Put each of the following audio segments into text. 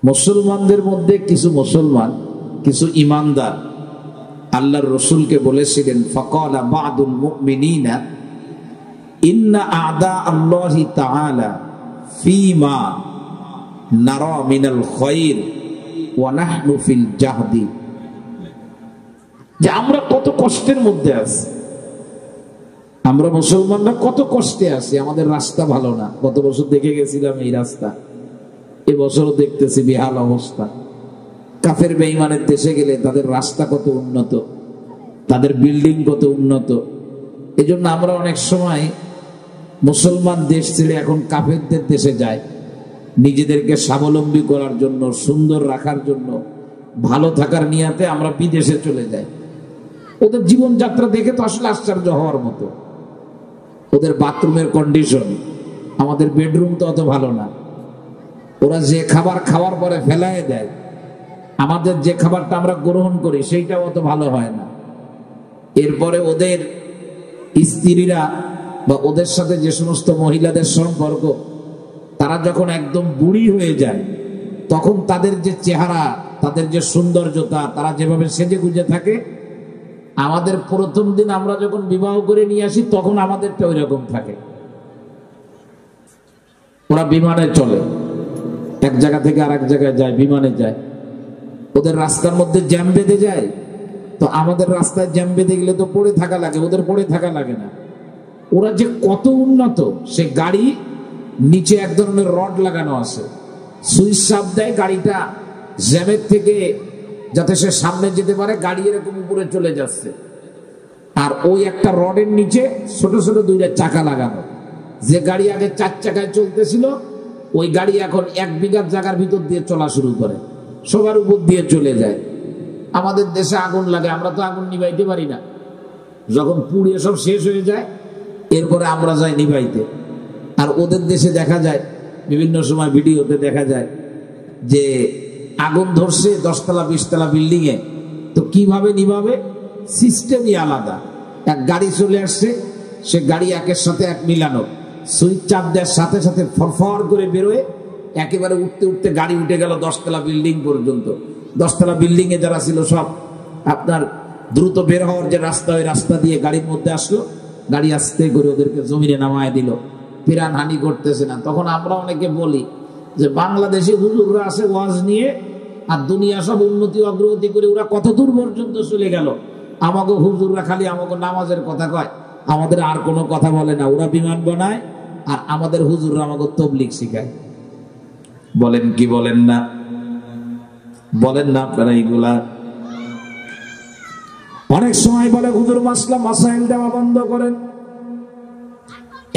মুসলমানদের মধ্যে কিছু মুসলমান, কিছু ইমানদার আল্লাহর রসুলকে বলেছিলেন, ফাকালা বা'দুল মুমিনিনা ইন্না আ'দা আল্লাহি তাআলা ফীমা নারা মিনাল খায়র ওয়া নাহনু ফিল জাহদি। যে আমরা কত কষ্টের মধ্যে আছি, আমরা মুসলমানরা কত কষ্টে আছি, আমাদের রাস্তা ভালো না। গত বছর দেখে গেছিলাম এই রাস্তা, এবছরও দেখতেছি বেহাল অবস্থা। কাফের বেঈমানের দেশে গেলে তাদের রাস্তা কত উন্নত, তাদের বিল্ডিং কত উন্নত। এজন্য আমরা অনেক সময় মুসলমান দেশ ছেড়ে এখন কাফেরদের দেশে যাই, নিজেদেরকে স্বাবলম্বী করার জন্য, সুন্দর রাখার জন্য, ভালো থাকার নিয়াতে আমরা বিদেশে চলে যাই। ওদের জীবনযাত্রা দেখে তো আসলে আশ্চর্য হওয়ার মতো। ওদের বাথরুমের কন্ডিশন, আমাদের বেডরুম তো অত ভালো না। ওরা যে খাবার খাওয়ার পরে ফেলায় দেয়, আমাদের যে খাবারটা আমরা গ্রহণ করি সেইটাও অত ভালো হয় না। এরপরে ওদের স্ত্রীরা বা ওদের সাথে যে সমস্ত মহিলাদের সম্পর্ক, তারা যখন একদম বুড়ি হয়ে যায় তখন তাদের যে চেহারা, তাদের যে সৌন্দর্যতা, তারা যেভাবে সেজে গুজে থাকে, আমাদের প্রথম দিন আমরা যখন বিবাহ করে নিয়ে আসি তখন আমাদেরটা ওই রকম থাকে। ওরা বিমানে চলে, এক জায়গা থেকে আর এক জায়গায় যায়, বিমানে যায়। ওদের রাস্তার মধ্যে জ্যাম বেঁধে যায়, তো আমাদের রাস্তায় জ্যাম বেঁধে গেলে তো পড়ে থাকা লাগে, ওদের পড়ে থাকা লাগে না। ওরা যে কত উন্নত, সে গাড়ি নিচে এক ধরনের রড লাগানো আছে, সুইচ চাপ দেয়, গাড়িটা জ্যামের থেকে যাতে সে সামনে যেতে পারে, গাড়ি এরকম উপরে চলে যাচ্ছে। আর ওই একটা রডের নিচে ছোট ছোট দুইটা চাকা লাগানো। যে গাড়ি আগে 4 চাকায় চলতেছিল, ওই গাড়ি এখন 1 বিঘা জায়গার ভিতর দিয়ে চলা শুরু করে, সবার উপর দিয়ে চলে যায়। আমাদের দেশে আগুন লাগে, আমরা তো আগুন নিভাইতে পারি না। যখন পুড়িয়ে সব শেষ হয়ে যায়, এরপরে আমরা যাই নিভাইতে। আর ওদের দেশে দেখা যায়, বিভিন্ন সময় ভিডিওতে দেখা যায় যে আগুন ধরছে 10 তলা 20 তলা বিল্ডিং এ, তো কিভাবে নিভাবে, সিস্টেমই আলাদা। এক গাড়ি চলে আসছে, সে গাড়ি একের সাথে এক মিলানো, সুইচ চাপ দেওয়ার সাথে সাথে ফরফর করে বেরোয়, একেবারে উঠতে উঠতে গাড়ি উঠে গেল 10 তলা বিল্ডিং পর্যন্ত। 10 তলা বিল্ডিং এ যারা ছিল সব আপনার দ্রুত বের হওয়ার যে রাস্তা, ওই রাস্তা দিয়ে গাড়ির মধ্যে আসলো, গাড়ি আস্তে করে ওদেরকে জমিনে নামায় দিল, প্রাণ হানি করতেছে না। তখন আমরা অনেকে বলি যে বাংলাদেশে হুজুররা আছে ওয়াজ নিয়ে, আর দুনিয়া সব উন্নতি অগ্রগতি করে ওরা কত দূর পর্যন্ত চলে গেল, আমাকে হুজুররা খালি আমাকে নামাজের কথা কয়, আমাদের আর কোনো কথা বলে না। ওরা বিমান বানায় আর আমাদের হুজুররা আমাকে তবলিগ শিখায়। বলেন কি বলেন না? বলেন না আপনারা এইগুলা? অনেক সময় বলে হুজুর মাসলা মাসাইল দেওয়া বন্ধ করেন,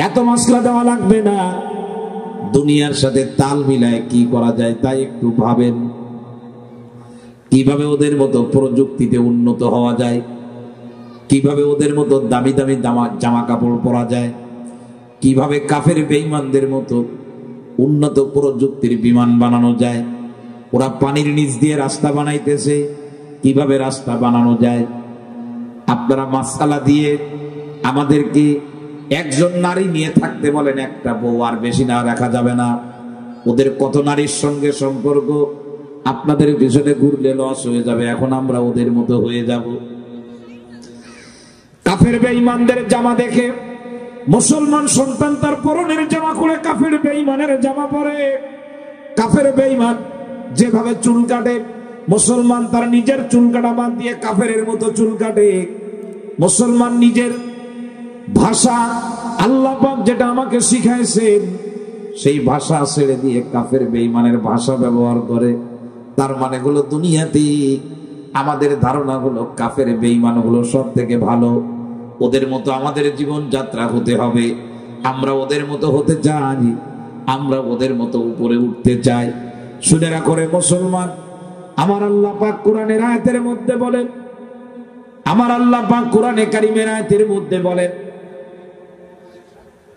এত মাসলা দেওয়া লাগবে না, দুনিয়ার সাথে তাল মিলায় কি করা যায় তাই একটু ভাবেন। কিভাবে ওদের মতো প্রযুক্তিতে উন্নত হওয়া যায়, কিভাবে ওদের মতো দামি দামি জামা কাপড় পরা যায়, কিভাবে কাফের বেঈমানদের মতো উন্নত প্রযুক্তির বিমান বানানো যায়। ওরা পানির নিচ দিয়ে রাস্তা বানাইতেছে, কিভাবে রাস্তা বানানো যায়। আপনারা মাসালা দিয়ে আমাদেরকে একজন নারী নিয়ে থাকতে বলেন, একটা বউ, আর বেশি না রাখা যাবে না। ওদের কত নারীর সঙ্গে সম্পর্ক, আপনাদের পিছনে ঘুরলে লস হয়ে যাবে। এখন আমরা ওদের মতো হয়ে যাব। কাফের বেঈমানদের জামা দেখে মুসলমান সন্তান তার পরনের জামা খুলে কাফের বেঈমানের জামা পরে। কাফের বেঈমান যেভাবে চুল কাটে, মুসলমান তার নিজের চুল কাটা বাদ দিয়ে কাফেরের মতো চুল কাটে। মুসলমান নিজের ভাষা, আল্লাহ পাক যেটা আমাকে শিখাইছেন, সেই ভাষা ছেড়ে দিয়ে কাফের বেঈমানের ভাষা ব্যবহার করে। তার মানে হলো দুনিয়াতে আমাদের ধারণা হলো কাফের বেঈমান হলো সব থেকে ভালো, ওদের মতো আমাদের জীবন যাত্রা হতে হবে, আমরা ওদের মতো হতে চাই, আমরা ওদের মতো উপরে উঠতে চাই। শুনে রাখো রে মুসলমান, আমার আল্লাহ পাক কোরআনের আয়াতের মধ্যে বলেন, আমার আল্লাহ পাক কোরআনে কারিমের আয়াতের মধ্যে বলেন,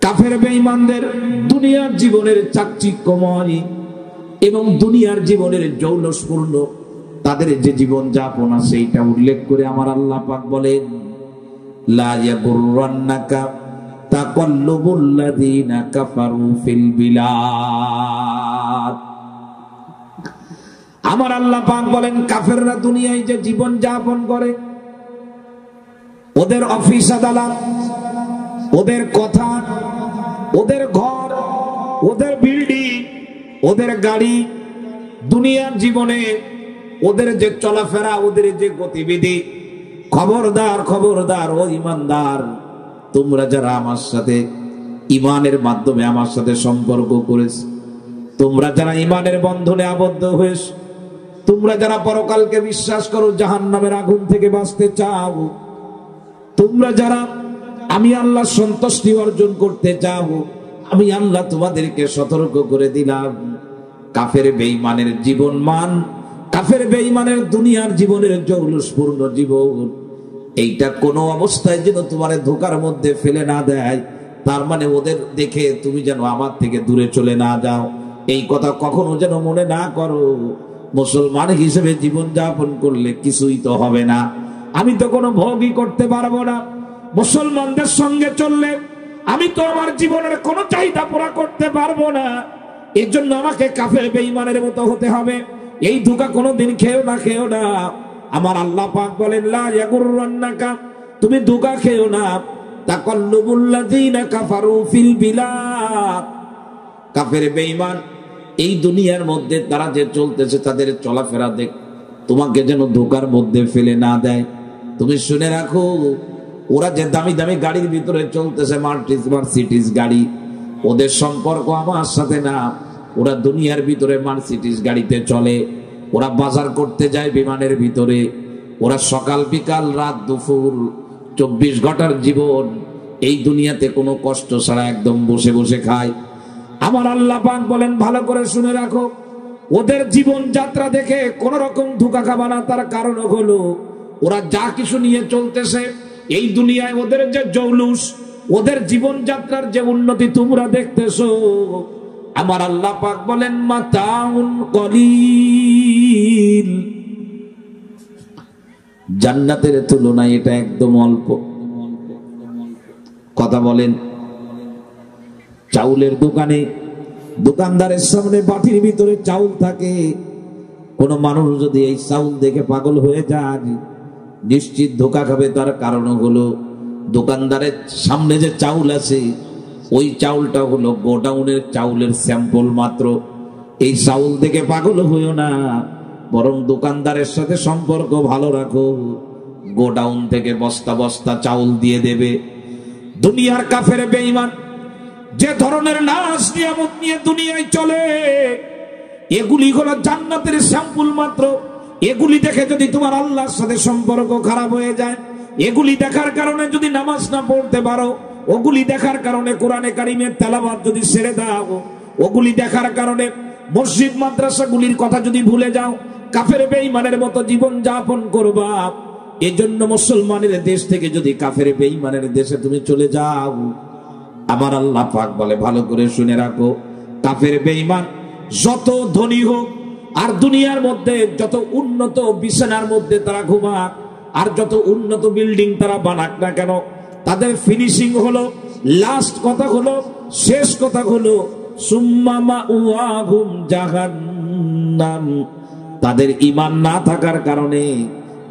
কাফের বেঈমানদের দুনিয়ার জীবনের চাকচিক্যময় এবং দুনিয়ার জীবনের জৌলসপূর্ণ তাদের যে জীবন যাপন আছে, সেইটা উল্লেখ করে আমার আল্লাহ পাক বলেন, লা ইয়াগুররান্নাকা তাকাল্লুবুল্লাযীনা কাফারু ফিল বিলাদ। আমার আল্লাহ পাক বলেন কাফেররা দুনিয়ায় যে জীবন যাপন করে, ওদের অফিস আদালত, ওদের কথা, ওদের ঘর, ওদের বিল্ডিং, ওদের গাড়ি, দুনিয়ার জীবনে ওদের যে চলাফেরা, ওদের যে গতিবিধি, খবরদার খবরদার ও ইমানদার, তোমরা যারা আমার সাথে ইমানের মাধ্যমে আমার সাথে সম্পর্ক করেছ, তোমরা যারা ইমানের বন্ধনে আবদ্ধ হয়েছ, তোমরা যারা পরকালকে বিশ্বাস করো, জাহান্নামের আগুন থেকে বাঁচতে চাও, তোমরা যারা আমি আল্লাহ সন্তুষ্টি অর্জন করতে চাও, আমি আল্লাহ তোমাদেরকে সতর্ক করে দিলাম, কাফের বেঈমানের জীবন মান, কাফের বেঈমানের দুনিয়ার জীবনের জৌলুসপূর্ণ জীবন, এইটা কোনো অবস্থায় যেন তোমার ধোকার মধ্যে ফেলে না দেয়। তার মানে ওদের দেখে তুমি যেন আমার থেকে দূরে চলে না যাও, এই কথা কখনো যেন মনে না করো। মুসলমান হিসেবে জীবন যাপন করলে কিছুই তো হবে না, আমি তো কোনো ভোগই করতে পারবো না। মুসলমানদের সঙ্গে চললে আমি তো আমার জীবনের কোনো চাহিদা পুরা করতে পারবো না, এর জন্য আমাকে কাফের বেঈমানের মতো হতে হবে। এই ধোঁকা কোনোদিন খেও না, খেও না। আমার আল্লাহ পাক বলেন লা ইয়াগুররান্নাকা, তুমি ধোঁকা খেও না, তাকাল্লুবুল্লাযীনা কাফারু ফিল বিলাদ, কাফের বেঈমান এই দুনিয়ার মধ্যে তারা যে চলতেছে, তাদের চলাফেরা দেখ, তোমাকে যেন ধোঁকার মধ্যে ফেলে না দেয়। তুমি শুনে রাখো, ওরা যে দামি দামি গাড়ির ভিতরে চলতেছে, মার্সিডিজ গাড়ি, ওদের সম্পর্ক আমার সাথে না। ওরা দুনিয়ার ভিতরে মার্সিডিজ গাড়িতে চলে, ওরা বাজার করতে যায় বিমানের ভিতরে, ওরা সকাল বিকাল রাত দুপুর 24 ঘন্টার জীবন এই দুনিয়াতে কোনো কষ্ট ছাড়া একদম বসে বসে খায়। আমার আল্লাহ পাক বলেন ভালো করে শুনে রাখো, ওদের জীবন যাত্রা দেখে কোন রকম ধোঁকা খাবা না। তার কারণ হলো ওরা যা কিছু নিয়ে চলতেছে এই দুনিয়ায়, ওদের যে জৌলুস, ওদের জীবন যাত্রার যে উন্নতি তোমরা দেখতেছো, আমার আল্লাহ পাক বলেন মাতাউন কলিল, জান্নাতের তুলনায় এটা একদম অল্প। কথা বলেন, চাউলের দোকানে দোকানদারের সামনে বাটির ভিতরে চাউল থাকে, কোন মানুষ যদি এই চাউল দেখে পাগল হয়ে যায়, নিশ্চিত ধোঁকা খাবে। তার কারণ হলো দোকানদারের সামনে যে চাউল আছে, ওই চাউলটা হলো গোডাউনের চাউলের স্যাম্পল মাত্র। এই চাউল দেখে পাগল হইও না, বরং দোকানদারের সাথে সম্পর্ক ভালো রাখো, গোডাউন থেকে বস্তা বস্তা চাউল দিয়ে দেবে। দুনিয়ার কাফের বেঈমান যে ধরনের নাজ নিয়ামত নিয়ে দুনিয়ায় চলে, এগুলি হলো জান্নাতের স্যাম্পল মাত্র। এগুলি দেখে যদি তোমার আল্লাহর সাথে সম্পর্ক খারাপ হয়ে যায়, এগুলি দেখার কারণে যদি নামাজ না পড়তে পারো, ওগুলি দেখার কারণে কোরআনে কারিমের তেলাওয়াত যদি ছেড়ে দাও, ওগুলি দেখার কারণে মসজিদ মাদ্রাসাগুলির কথা যদি ভুলে যাও, কাফের বেঈমানের মতো জীবন যাপন করবা। এজন্য মুসলমানের দেশ থেকে যদি কাফের বেঈমানের দেশে তুমি চলে যাও, আমার আল্লাহ পাক বলে ভালো করে শুনে রাখো, কাফের বেঈমান যত ধনী হোক আর দুনিয়ার মধ্যে যত উন্নত বিছানার মধ্যে তারা ঘুমাক, আর যত উন্নত বিল্ডিং তারা বানাক না কেন, তাদের ফিনিশিং হলো, লাস্ট কথা হলো, শেষ কথা হলো সুম্মা মাওয়াহুম জাহান্নাম। তাদের ঈমান না থাকার কারণে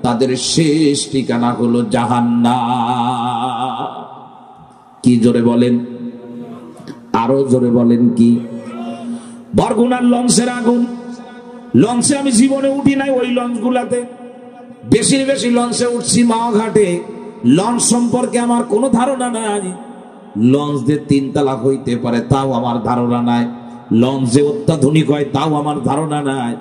তাদের শেষ ঠিকানা হলো জাহান্নাম। কি জোরে বলেন, আরো জোরে বলেন কি? বরগুনার লঞ্চের আগুন, লঞ্চে আমি জীবনে উঠি নাই, ওই লঞ্চ গুলাতে বেশি বেশি লঞ্চে উঠছি মাওয়া ঘাটে। লঞ্চ সম্পর্কে আমার কোনো ধারণা নাই, লঞ্চ যে 3 তলা হইতে পারে তাও আমার ধারণা নাই, লঞ্চ যে অত্যাধুনিক হয় তাও আমার ধারণা নাই,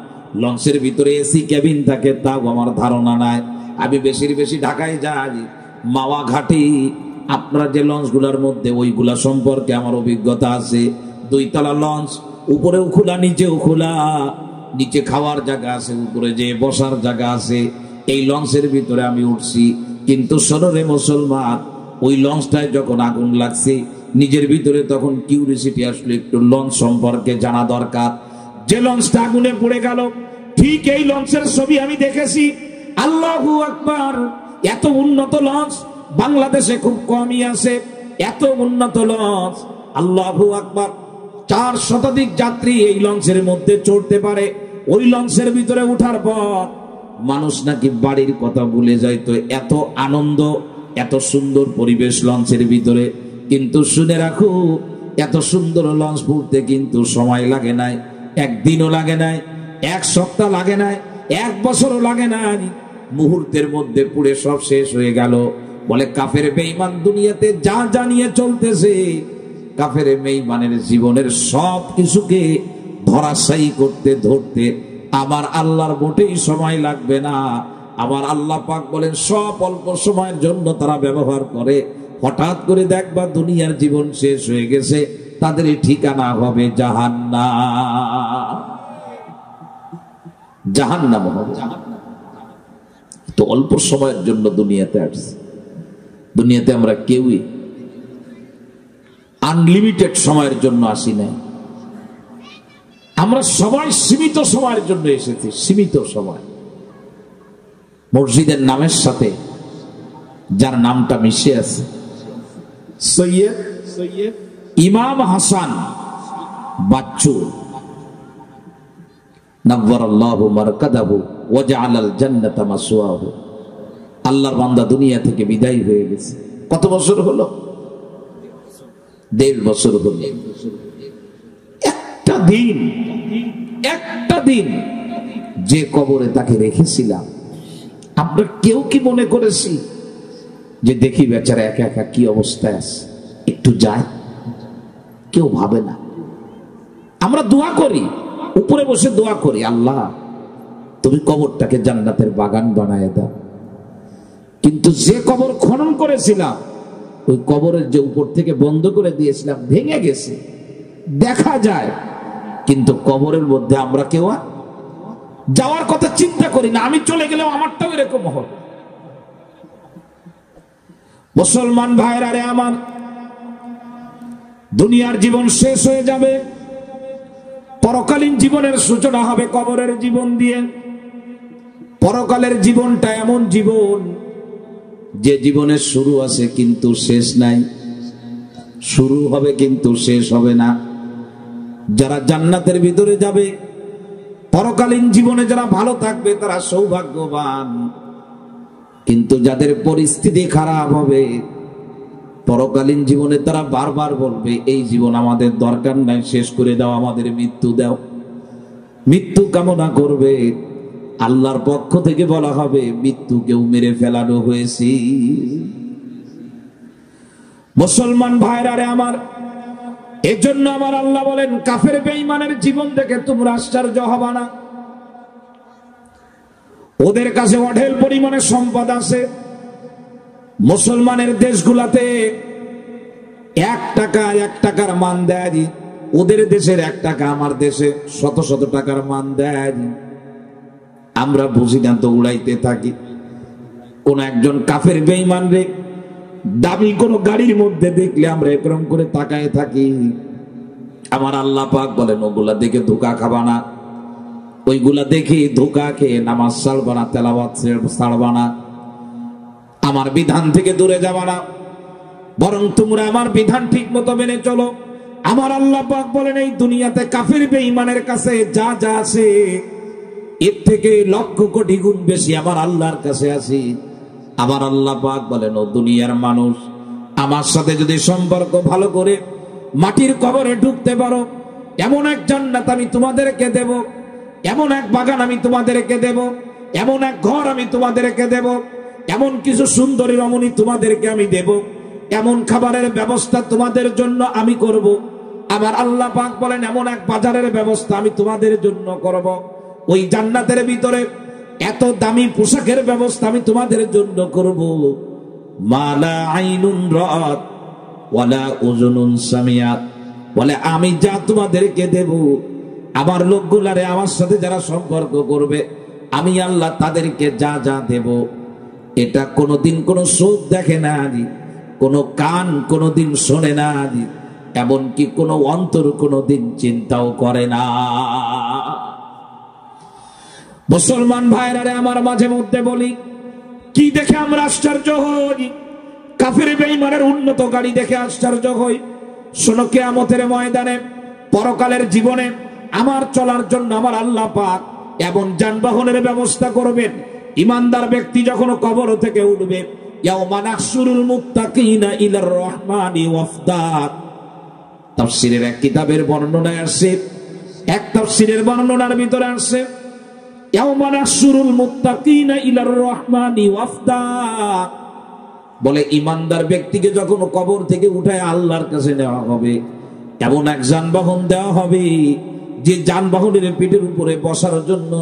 লঞ্চের ভিতরে এসি কেবিন থাকে তাও আমার ধারণা নাই। আমি বেশি বেশি ঢাকায় যাই, মাওয়া ঘাটে আপনারা যে লঞ্চগুলোর মধ্যে ওইগুলা সম্পর্কে আমার অভিজ্ঞতা আছে। 2 তলা লঞ্চ, উপরেও খোলা নিচেও খোলা, নিচে খাওয়ার জায়গা আছে, উপরে যে বসার জায়গা আছে। এই লঞ্চের ভিতরে আমি উঠছি, কিন্তু শোনরে মুসলমান, ওই লঞ্চটায় যখন আগুন লাগছে নিজের ভিতরে তখন কিউরিসিটি আসলে একটু লঞ্চ সম্পর্কে জানা দরকার। যে লঞ্চটা আগুনে পড়ে গেল, ঠিক এই লঞ্চের ছবি আমি দেখেছি। আল্লাহু আকবার! এত উন্নত লঞ্চ বাংলাদেশে খুব কমই আছে, এত উন্নত লঞ্চ। আল্লাহু আকবার! 4 শতাধিক যাত্রী এই লঞ্চের মধ্যে চড়তে পারে। ওই লঞ্চের ভিতরে উঠার পর মানুষ নাকি বাড়ির কথা ভুলে যায়। তো এত আনন্দ, এত সুন্দর পরিবেশ লঞ্চের ভিতরে। কিন্তু শুনে রাখো, এত সুন্দর লঞ্চ পড়তে কিন্তু সময় লাগে নাই, একদিনও লাগে নাই, এক সপ্তাহ লাগে নাই, এক বছরও লাগে নাই, মুহূর্তের মধ্যে পুড়ে সব শেষ হয়ে গেল। বলে কাফের বেঈমান দুনিয়াতে যা জানিয়ে চলতেছে, কাফের বেঈমানের জীবনের সব কিছুকে ধরাশায়ী করতে ধরতে আমার আল্লাহর মোটেই সময় লাগবে না। আমার আল্লাহ পাক বলেন সব অল্প সময়ের জন্য তারা ব্যবহার করে। হঠাৎ করে দেখবা দুনিয়ার জীবন শেষ হয়ে গেছে, তাদের ঠিকানা হবে জাহান্নাম। জাহান্নাম হবে। তো অল্প সময়ের জন্য দুনিয়াতে আসছে। দুনিয়াতে আমরা কেউই আনলিমিটেড সময়ের জন্য আসি নাই। আমরা সবাই সীমিত সময়ের জন্য এসেছি, সীমিত সময়। মসজিদের নামের সাথে যার নামটা মিশে আছে, সৈয়দ ইমাম হাসান বাচ্চু নাব্বারাল্লাহু মারকাদাহু ওয়া জাআলাল জান্নাতা মাসওয়াহু। আল্লাহর বান্দা দুনিয়া থেকে বিদায় হয়ে গেছে। কত বছর হলো? 1.5 বছর হলো। একটা দিন যে কবরে তাকে রেখেছিলাম, আমরা কেউ কি মনে করেছি যে দেখি বেচারা একা একা কি অবস্থায় আছে, একটু যায়? কেউ ভাবে না। আমরা দোয়া করি, উপরে বসে দোয়া করি, আল্লাহ তুমি কবরটাকে জান্নাতের বাগান বানায় দাও। কিন্তু যে কবর খনন করেছিলাম, ওই কবরের যে উপর থেকে বন্ধ করে দিয়েছিলাম ভেঙে গেছে, দেখা যায়, কিন্তু কবরের মধ্যে আমরা কেউ যাওয়ার কথা চিন্তা করি না। আমি চলে গেলেও আমারটাও এরকম হবে। মুসলমান ভাইরা রে আমার, দুনিয়ার জীবন শেষ হয়ে যাবে, পরকালীন জীবনের সূচনা হবে কবরের জীবন দিয়ে। পরকালের জীবনটা এমন জীবন যে জীবনের শুরু আছে কিন্তু শেষ নাই, শুরু হবে কিন্তু শেষ হবে না। যারা জান্নাতের ভিতরে যাবে, পরকালীন জীবনে যারা ভালো থাকবে তারা সৌভাগ্যবান। কিন্তু যাদের পরিস্থিতি খারাপ হবে, পরকালীন জীবনে তারা বারবার বলবে এই জীবন আমাদের দরকার নাই, শেষ করে দাও, আমাদের মৃত্যু দাও। মৃত্যু কামনা করবে, আল্লাহর পক্ষ থেকে বলা হবে মৃত্যুকেও মেরে ফেলানো হয়েছে। মুসলমান ভাইরা রে আমার, এজন্য আমার আল্লাহ বলেন কাফের বেঈমানের জীবন দেখে তোমরা আশ্চর্য হবা না। ওদের কাছে অঢেল পরিমাণে সম্পদ আছে। মুসলমানের দেশগুলাতে 1 টাকার মান দেয়, ওদের দেশের 1 টাকা আমার দেশে শত শত টাকার মান দেয়। আমরা বুঝি না তো, উড়াইতে থাকি। কোন একজন কাফের বেঈমান রে দামি কোন গাড়ির মধ্যে দেখলে আমরা এরকম করে তাকায় থাকি। আমার আল্লাহ পাক বলেন ওগুলা দেখে ধোঁকা খাবা না, ওইগুলা দেখে ধোঁকা খেয়ে নামাজ ছাড়বা না, তেলাওয়াত ছাড়বা না, আমার বিধান থেকে দূরে যাবা না, বরং তোমরা আমার বিধান ঠিক মতো মেনে চলো। আমার আল্লাহ পাক বলেন এই দুনিয়াতে কাফের বেঈমানের কাছে যা যা আছে, এর থেকে লক্ষ কোটি গুণ বেশি আমার আল্লাহর কাছে আছে। আমার আল্লাহ পাক বলেন ও দুনিয়ার মানুষ, আমার সাথে যদি সম্পর্ক ভালো করে মাটির কবরে ঢুকতে পারো, এমন এক জান্নাত আমি তোমাদেরকে দেব, এমন এক বাগান আমি তোমাদেরকে দেব, এমন এক ঘর আমি তোমাদেরকে দেব, এমন কিছু সুন্দরী রমণী তোমাদেরকে আমি দেব, এমন খাবারের ব্যবস্থা তোমাদের জন্য আমি করব। আমার আল্লাহ পাক বলেন এমন এক বাজারের ব্যবস্থা আমি তোমাদের জন্য করব। ওই জান্নাতের ভিতরে এত দামি পোশাকের ব্যবস্থা আমি তোমাদের জন্য করব। মালা আইনুন রাত ওয়ালা উযুনুন সামিয়াত, বলে আমি যা তোমাদেরকে দেব, আমার লোকগুলারে আমার সাথে যারা সম্পর্ক করবে, আমি আল্লাহ তাদেরকে যা যা দেব, এটা কোনোদিন কোনো চোখ দেখে না, কোনো কান কোনোদিন শোনে না, এমনকি কোনো অন্তর কোনোদিন চিন্তাও করে না। মুসলমান ভাইরা আমার, মাঝে মধ্যে বলি কি দেখে আমরা আশ্চর্য হই, কাফের বেঈমানের উন্নত গাড়ি দেখে আশ্চর্য হই। শোনো, কিয়ামতের ময়দানে পরকালের জীবনে আমার চলার জন্য আমার আল্লাহ পাক এমন যানবাহনের ব্যবস্থা করবেন ইমানদার ব্যক্তি যখন কবর থেকে উঠবে ইয়াউমা নাহশুরুল মুত্তাকিনা ইলার রহমানি ওয়াফদা। তাফসীরের এক কিতাবের বর্ণনায় আসে, এক তাফসীরের বর্ণনার ভিতরে আসে ইয়াউমা নাহশুরুল মুত্তাকিনা ইলার রহমানি ওয়াফদা, বলে ইমানদার ব্যক্তিকে যখন কবর থেকে উঠায় আল্লাহর কাছে নেওয়া হবে এমন এক যানবাহন দেওয়া হবে যে যানবাহনের পিঠের উপরে বসার জন্য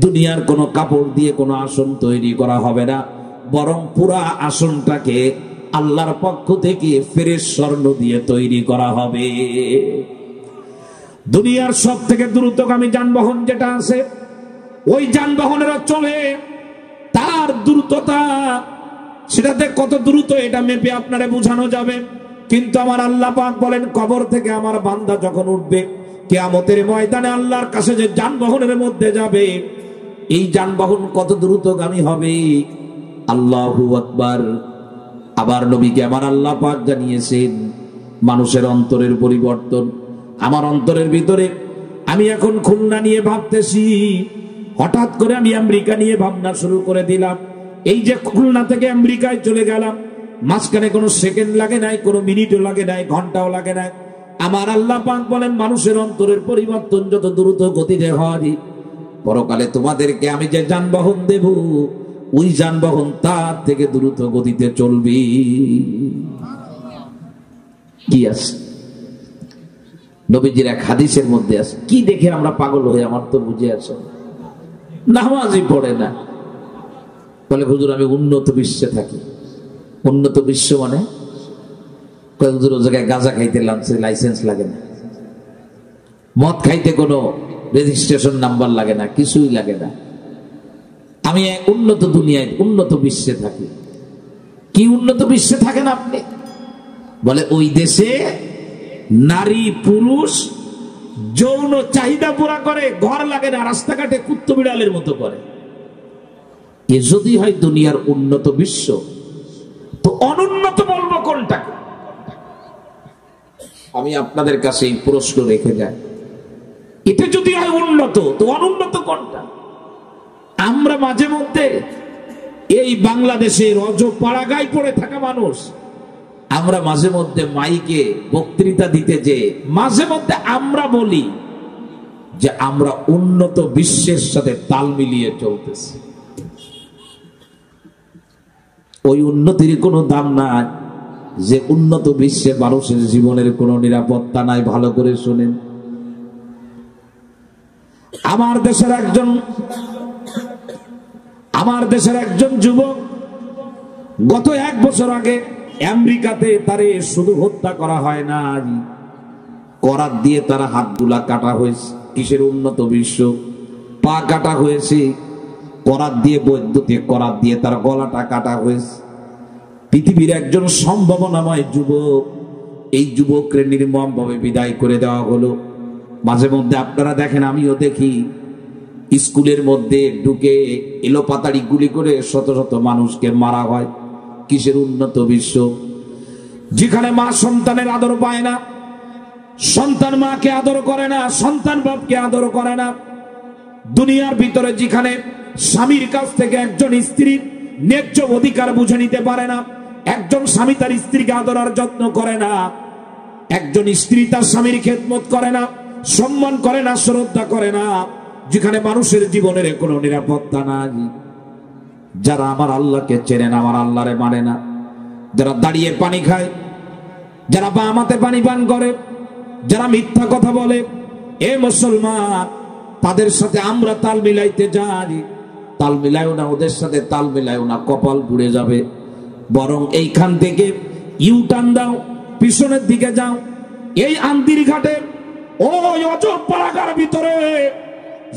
দুনিয়ার কোনো কাপড় দিয়ে কোনো আসন তৈরি করা হবে না, বরং পুরা আসনটাকে আল্লাহর পক্ষ থেকে ফেরেশ স্বর্ণ দিয়ে তৈরি করা হবে। দুনিয়ার সব থেকে দ্রুতগামী যানবাহন যেটা আছে ওই যানবাহনেরও চলে, তার দ্রুততা সেটাতে কত দ্রুত এটা মেপে আপনারে বোঝানো যাবে। কিন্তু আমার আল্লাহ পাক বলেন কবর থেকে আমার বান্দা যখন উঠবে কিয়ামতের ময়দানে আল্লাহর কাছে যে যানবাহনের মধ্যে যাবে এই যানবাহন কত দ্রুতগামী হবে। আল্লাহু আকবার। আবার নবীকে আমার আল্লাহ পাক জানিয়েছেন মানুষের অন্তরের পরিবর্তন। আমার অন্তরের ভিতরে আমি এখন খুলনা নিয়ে ভাবতেছি, হঠাৎ করে আমি আমেরিকা নিয়ে ভাবনা শুরু করে দিলাম। এই যে খুলনা থেকে আমেরিকায় চলে গেলাম, মাঝখানে কোনো সেকেন্ড লাগে নাই, কোনো মিনিটও লাগে নাই, ঘন্টাও লাগে নাই। আমার আল্লাহ পাক বলেন মানুষের অন্তরের পরিবর্তন যত দ্রুত গতিতে হয় পরকালে তোমাদেরকে আমি যে যানবাহন দেব ওই যানবাহন তার থেকে দ্রুত গতিতে চলবে। কি আছে নবীজির এক হাদিসের মধ্যে আছে, কি দেখে আমরা পাগল হয়ে, আমার তো বুঝে আসে নামাজই পড়ে না, বলে হুজুর আমি উন্নত বিশ্বে থাকি। উন্নত বিশ্ব মানে হুজুর ও জায়গায় গাঁজা খাইতে লাইসেন্স লাগে না, মদ খাইতে কোনো রেজিস্ট্রেশন নাম্বার লাগে না, কিছুই লাগে না, আমি উন্নত দুনিয়ায় উন্নত বিশ্বে থাকি। কি উন্নত বিশ্বে থাকেন আপনি? বলে ওই দেশে নারী পুরুষ যৌন চাহিদা পুরা করে, ঘর লাগে না, রাস্তাঘাটে কুত্তো বিড়ালের মতো করে। এ যদি হয় দুনিয়ার উন্নত বিশ্ব, তো অনুন্নত বলবো কোনটাকে? আমি আপনাদের কাছে এই প্রশ্ন রেখে যাই, এটা যদি হয় উন্নত তো অনুন্নত কোনটা? আমরা মাঝে মধ্যে এই বাংলাদেশের অজপাড়াগায় পড়ে থাকা মানুষ, আমরা মাঝে মধ্যে মাইকে বক্তৃতা দিতে যে মাঝে মধ্যে আমরা বলি যে আমরা উন্নত বিশ্বের সাথে তাল মিলিয়ে চলতেছি। ওই উন্নতির কোনো দাম নাই যে উন্নত বিশ্বে মানুষের জীবনের কোনো নিরাপত্তা নাই। ভালো করে শুনেন, আমার দেশের একজন যুবক গত 1 বছর আগে আমেরিকাতে তারে শুধু হত্যা করা হয় না, করাত দিয়ে তারা হাতগুলা কাটা হয়েছে। কিসের উন্নত বিশ্ব? পা কাটা হয়েছে করাত দিয়ে, বৈদ্যুতিক করাত দিয়ে তার গলাটা কাটা হয়েছে। পৃথিবীর একজন সম্ভাবনাময় যুবক, এই যুবককে নির্মমভাবে বিদায় করে দেওয়া হলো। মাঝে মধ্যে আপনারা দেখেন, আমিও দেখি, স্কুলের মধ্যে ঢুকে এলোপাতাড়ি গুলি করে শত শত মানুষকে মারা হয়। কিসের উন্নত বিশ্ব? যেখানে মা সন্তানের আদর পায় না, সন্তান মাকে আদর করে না, সন্তান বাপকে আদর করে না। দুনিয়ার ভিতরে যেখানে স্বামীর কাছ থেকে একজন স্ত্রী ন্যায্য অধিকার বুঝে নিতে পারে না, একজন স্বামী তার স্ত্রীকে আদর আর যত্ন করে না, একজন স্ত্রী তার স্বামীর খেদমত করে না, সম্মান করে না, শ্রদ্ধা করে না, যেখানে মানুষের জীবনের কোনো নিরাপত্তা নাই। যারা আমার আল্লাহকে চেনে না, আমার আল্লাহরে মানে না, যারা দাঁড়িয়ে পানি খায়, যারা বাম হাতে পানি পান করে, যারা মিথ্যা কথা বলে, এ মুসলমান, তাদের সাথে আমরা তাল মিলাইতে যাই। তাল মিলাইও না, ওদের সাথে তাল মিলাইও না, কপাল পুড়ে যাবে। বরং এইখান থেকে ইউটার্ন দাও, পিছনের দিকে যাও। এই আন্দির ঘাটে ওই অজপাড়াগার ভিতরে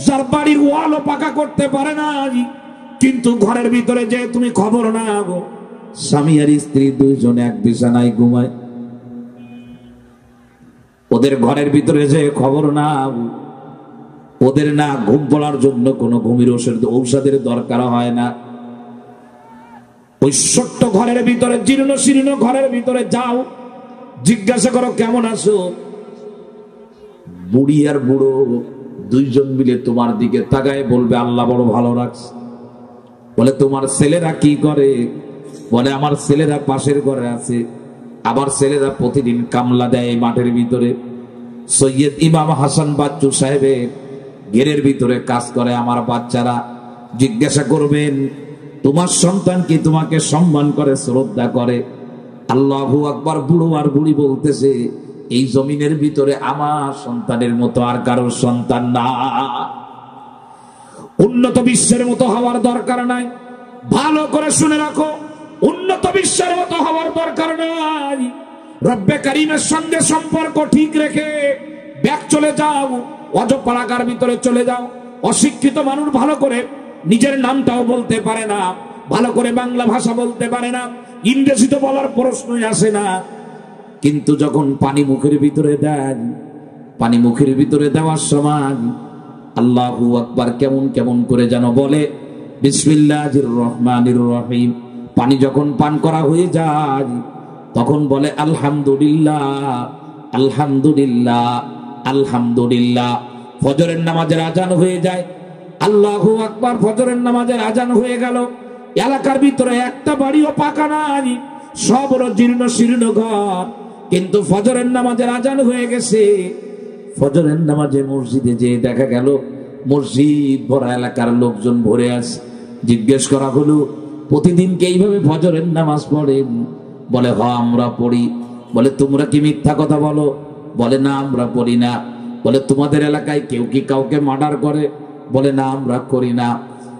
যার বাড়ির ওয়ালও পাকা করতে পারে না, কিন্তু ঘরের ভিতরে যে তুমি খবর না গো, স্বামী আর স্ত্রী দুইজনে এক বিছানায় ঘুমায়, ওদের ঘরের ভিতরে যে খবর না, ওদের না ঘুম পড়ার জন্য কোনো ঘুমের ঔষধের দরকার হয় না। ওই ছোট্ট ঘরের ভিতরে, জীর্ণ শীর্ণ ঘরের ভিতরে যাও, জিজ্ঞাসা করো কেমন আছো? বুড়ি আর বুড়ো দুইজন মিলে তোমার দিকে তাকায় বলবে আল্লাহ বড় ভালো রাখছে। বলে তোমার ছেলেরা কি করে? বলে আমার ছেলেরা পাশের ঘরে আছে, আবার ছেলেরা প্রতিদিন কামলা দেয় মাঠের ভিতরে। সৈয়দ ইমাম হাসান বাচ্চু সাহেবের ঘেরের ভিতরে কাজ করে আমার বাচ্চারা। জিজ্ঞাসা করবেন তোমার সন্তান কি তোমাকে সম্মান করে, শ্রদ্ধা করে? আল্লাহু আকবার। বুড়ো আর বুড়ি বলতেছে এই জমিনের ভিতরে আমার সন্তানের মতো আর কারোর সন্তান না। উন্নত বিশ্বের মতো হওয়ার দরকার নাই। ভালো করে শুনে রাখো, উন্নত বিশ্বের মতো হওয়ার দরকার নাই। রব্বে কারীমের সঙ্গে সম্পর্ক ঠিক রেখে ব্যাক চলে যাও, অজপাড়াগার ভিতরে চলে যাও। অশিক্ষিত মানুষ ভালো করে নিজের নামটাও বলতে পারে না, ভালো করে বাংলা ভাষা বলতে পারে না, ইংরেজি তো বলার প্রশ্নই আসে না। কিন্তু যখন পানি মুখের ভিতরে দেন, পানি মুখের ভিতরে দেওয়ার সময় আল্লাহু আকবার কেমন কেমন করে যেন বলে, বিসমিল্লাহির রহমানির রহিম। পানি যখন পান করা হয়ে যায় তখন বলে আলহামদুলিল্লাহ, আলহামদুলিল্লাহ, আলহামদুলিল্লাহ। ফজরের নামাজের আজান হয়ে যায়, আল্লাহু আকবার। ফজরের নামাজের আজান হয়ে গেল, এলাকার ভিতরে একটা বাড়িও পাকা নাই, সব জীর্ণ শীর্ণ ঘর। কিন্তু ফজরের নামাজের আজান হয়ে গেছে। ফজরের নামাজে মসজিদে যে দেখা গেল মসজিদ ভরা, এলাকার লোকজন ভরে আছে। জিজ্ঞেস করা হলো প্রতিদিন কি এইভাবে ফজরের নামাজ পড়েন? বলে হ আমরা পড়ি। বলে তোমরা কি মিথ্যা কথা বলো? বলে না আমরা পড়ি না। বলে তোমাদের এলাকায় কেউ কি কাউকে মার্ডার করে? বলে না আমরা করি না।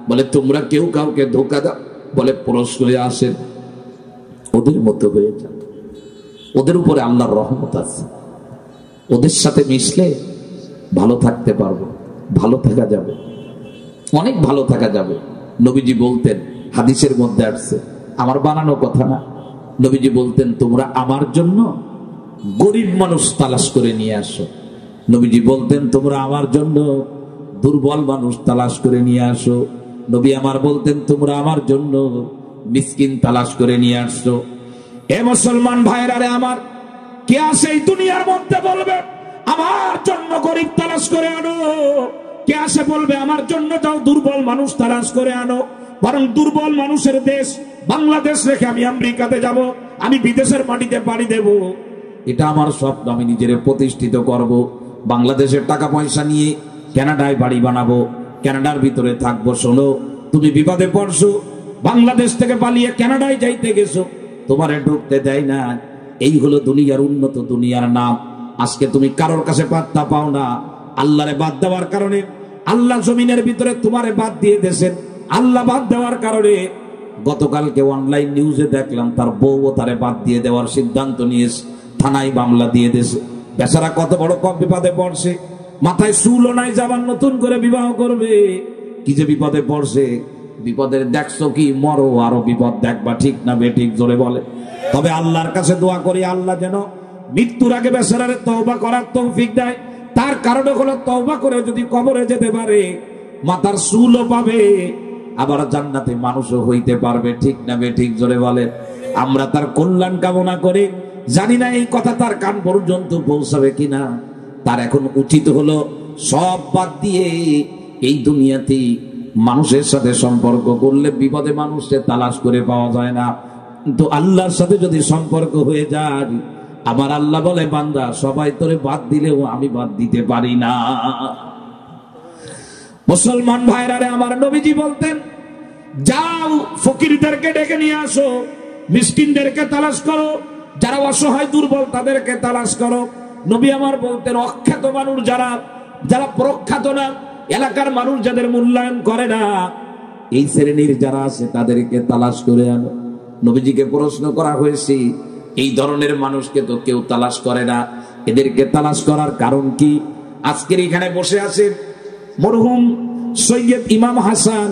বলে তোমরা কেউ কাউকে ধোঁকা দাও? বলে প্রশ্রয় আসেন। ওদের মতো হয়ে যান, ওদের উপরে আল্লাহর রহমত আছে। ওদের সাথে মিশলে ভালো থাকতে পারবো, ভালো থাকা যাবে, অনেক ভালো থাকা যাবে। নবীজি বলতেন, হাদিসের মধ্যে আসছে, আমার বানানো কথা না। নবীজি বলতেন তোমরা আমার জন্য গরিব মানুষ তালাশ করে নিয়ে আসো। নবীজি বলতেন তোমরা আমার জন্য দুর্বল মানুষ তালাশ করে নিয়ে আসো। নবী আমার বলতেন তোমরা আমার জন্য মিসকিন তালাশ করে নিয়ে আসো। এ মুসলমান ভাইরা রে আমার, কে আছে এই দুনিয়ার মধ্যে বলবে আমার জন্য গরিব তালাশ করে আনো? কে আছে বলবে আমার জন্য যাও দুর্বল মানুষ তালাশ করে আনো? বরং দুর্বল মানুষের দেশ বাংলাদেশ রেখে আমি আমেরিকাতে যাব, আমি বিদেশের মাটিতে পাড়ি দেব। এটা আমার স্বপ্ন, আমি নিজের প্রতিষ্ঠিত করব। বাংলাদেশের টাকা পয়সা নিয়ে কানাডায় বাড়ি বানাবো, কানাডার ভিতরে থাকবো। শোনো, তুমি বিপদে পড়ছো, বাংলাদেশ থেকে পালিয়ে কানাডায় যাইতে গেছো, তোমারে ঢুকতে দেয় না। এই হলো দুনিয়ার উন্নত দুনিয়ার নাম। আজকে তুমি কারোর কাছে পাত্তা পাও না, আল্লাহরে বাদ দেওয়ার কারণে। আল্লাহ জমিনের ভিতরে তোমারে বাদ দিয়ে দিয়েছেন, আল্লাহ বাদ দেওয়ার কারণে। গতকালকে অনলাইন নিউজে দেখলাম তার বউ তারে বাদ দিয়ে দেওয়ার সিদ্ধান্ত নিয়েছে, থানায় মামলা দিয়ে দিয়েছে। বেচারা কত বড় কম বিপদে পড়ছে, মাথায় চুলও নাই, যাবার নতুন করে বিবাহ করবে। কি যে বিপদে পড়ছে, বিপদের দেখছো কি, মরো আরো বিপদ দেখবা, ঠিক না বেঠিক জোরে বলে। তবে আল্লাহর কাছে দোয়া করি আল্লাহ যেন মৃত্যুর আগে বেচারারে তওবা করার তৌফিক দেয়। তার কারণে হলো তওবা করে যদি কবরে যেতে পারে মাথার চুলও পাবে, আবার জান্নাতে মানুষও হইতে পারবে, ঠিক না বেঠিক জোরে বলে। আমরা তার কল্যাণ কামনা করি। জানি না এই কথা তার কান পর্যন্ত পৌঁছাবে কিনা। তার এখন উচিত হলো সব বাদ দিয়ে এই দুনিয়াতে মানুষের সাথে সম্পর্ক করলে বিপদে মানুষকে তালাশ করে পাওয়া যায় না, কিন্তু আল্লাহর সাথে যদি সম্পর্ক হয়ে যায়, আমার আল্লাহ বলে বান্দা সবাই তোরে বাদ দিলেও আমি বাদ দিতে পারি না। মুসলমান ভাইরা রে আমার, নবীজি বলতেন যাও ফকিরদেরকে ডেকে নিয়ে আসো, মিসকিনদেরকে তালাশ করো, যারা অসহায় দুর্বল তাদেরকে তালাশ করো। নবী আমার বলতেন অখ্যাত মানুষ যারা, যারা প্রখ্যাত না, এলাকার মানুষ যাদের মূল্যায়ন করে না, এই শ্রেণীর যারা আছে তাদেরকে তালাশ করে আনো। নবীজিকে প্রশ্ন করা হয়েছে এই ধরনের মানুষকে তো কেউ তালাশ করে না, এদেরকে তালাশ করার কারণ কি? আজকের এখানে বসে আছেন মরহুম সৈয়দ ইমাম হাসান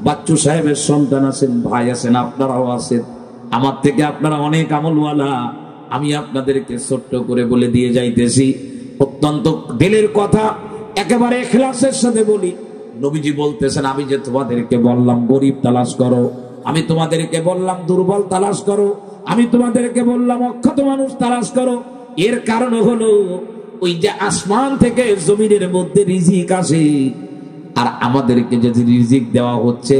বাচ্চু সাহেবের সন্তান আছেন, ভাই আছেন, আপনারাও আছেন। আমার থেকে আপনারা অনেক আমলওয়ালা। আমি আপনাদেরকে ছোট্ট করে বলে দিয়ে যাইতেছি, অত্যন্ত দিলের কথা, একেবারে ইখলাসের সাথে বলি। নবীজি বলতেছেন আমি যে তোমাদেরকে বললাম গরিব তালাশ করো, আমি তোমাদেরকে বললাম দুর্বল তালাশ করো, আমি তোমাদেরকে বললাম অক্ষত মানুষ তালাশ করো, এর কারণ হলো ওই যে আসমান থেকে জমিনের মধ্যে রিজিক আসে, আর আমাদেরকে যে রিজিক দেওয়া হচ্ছে,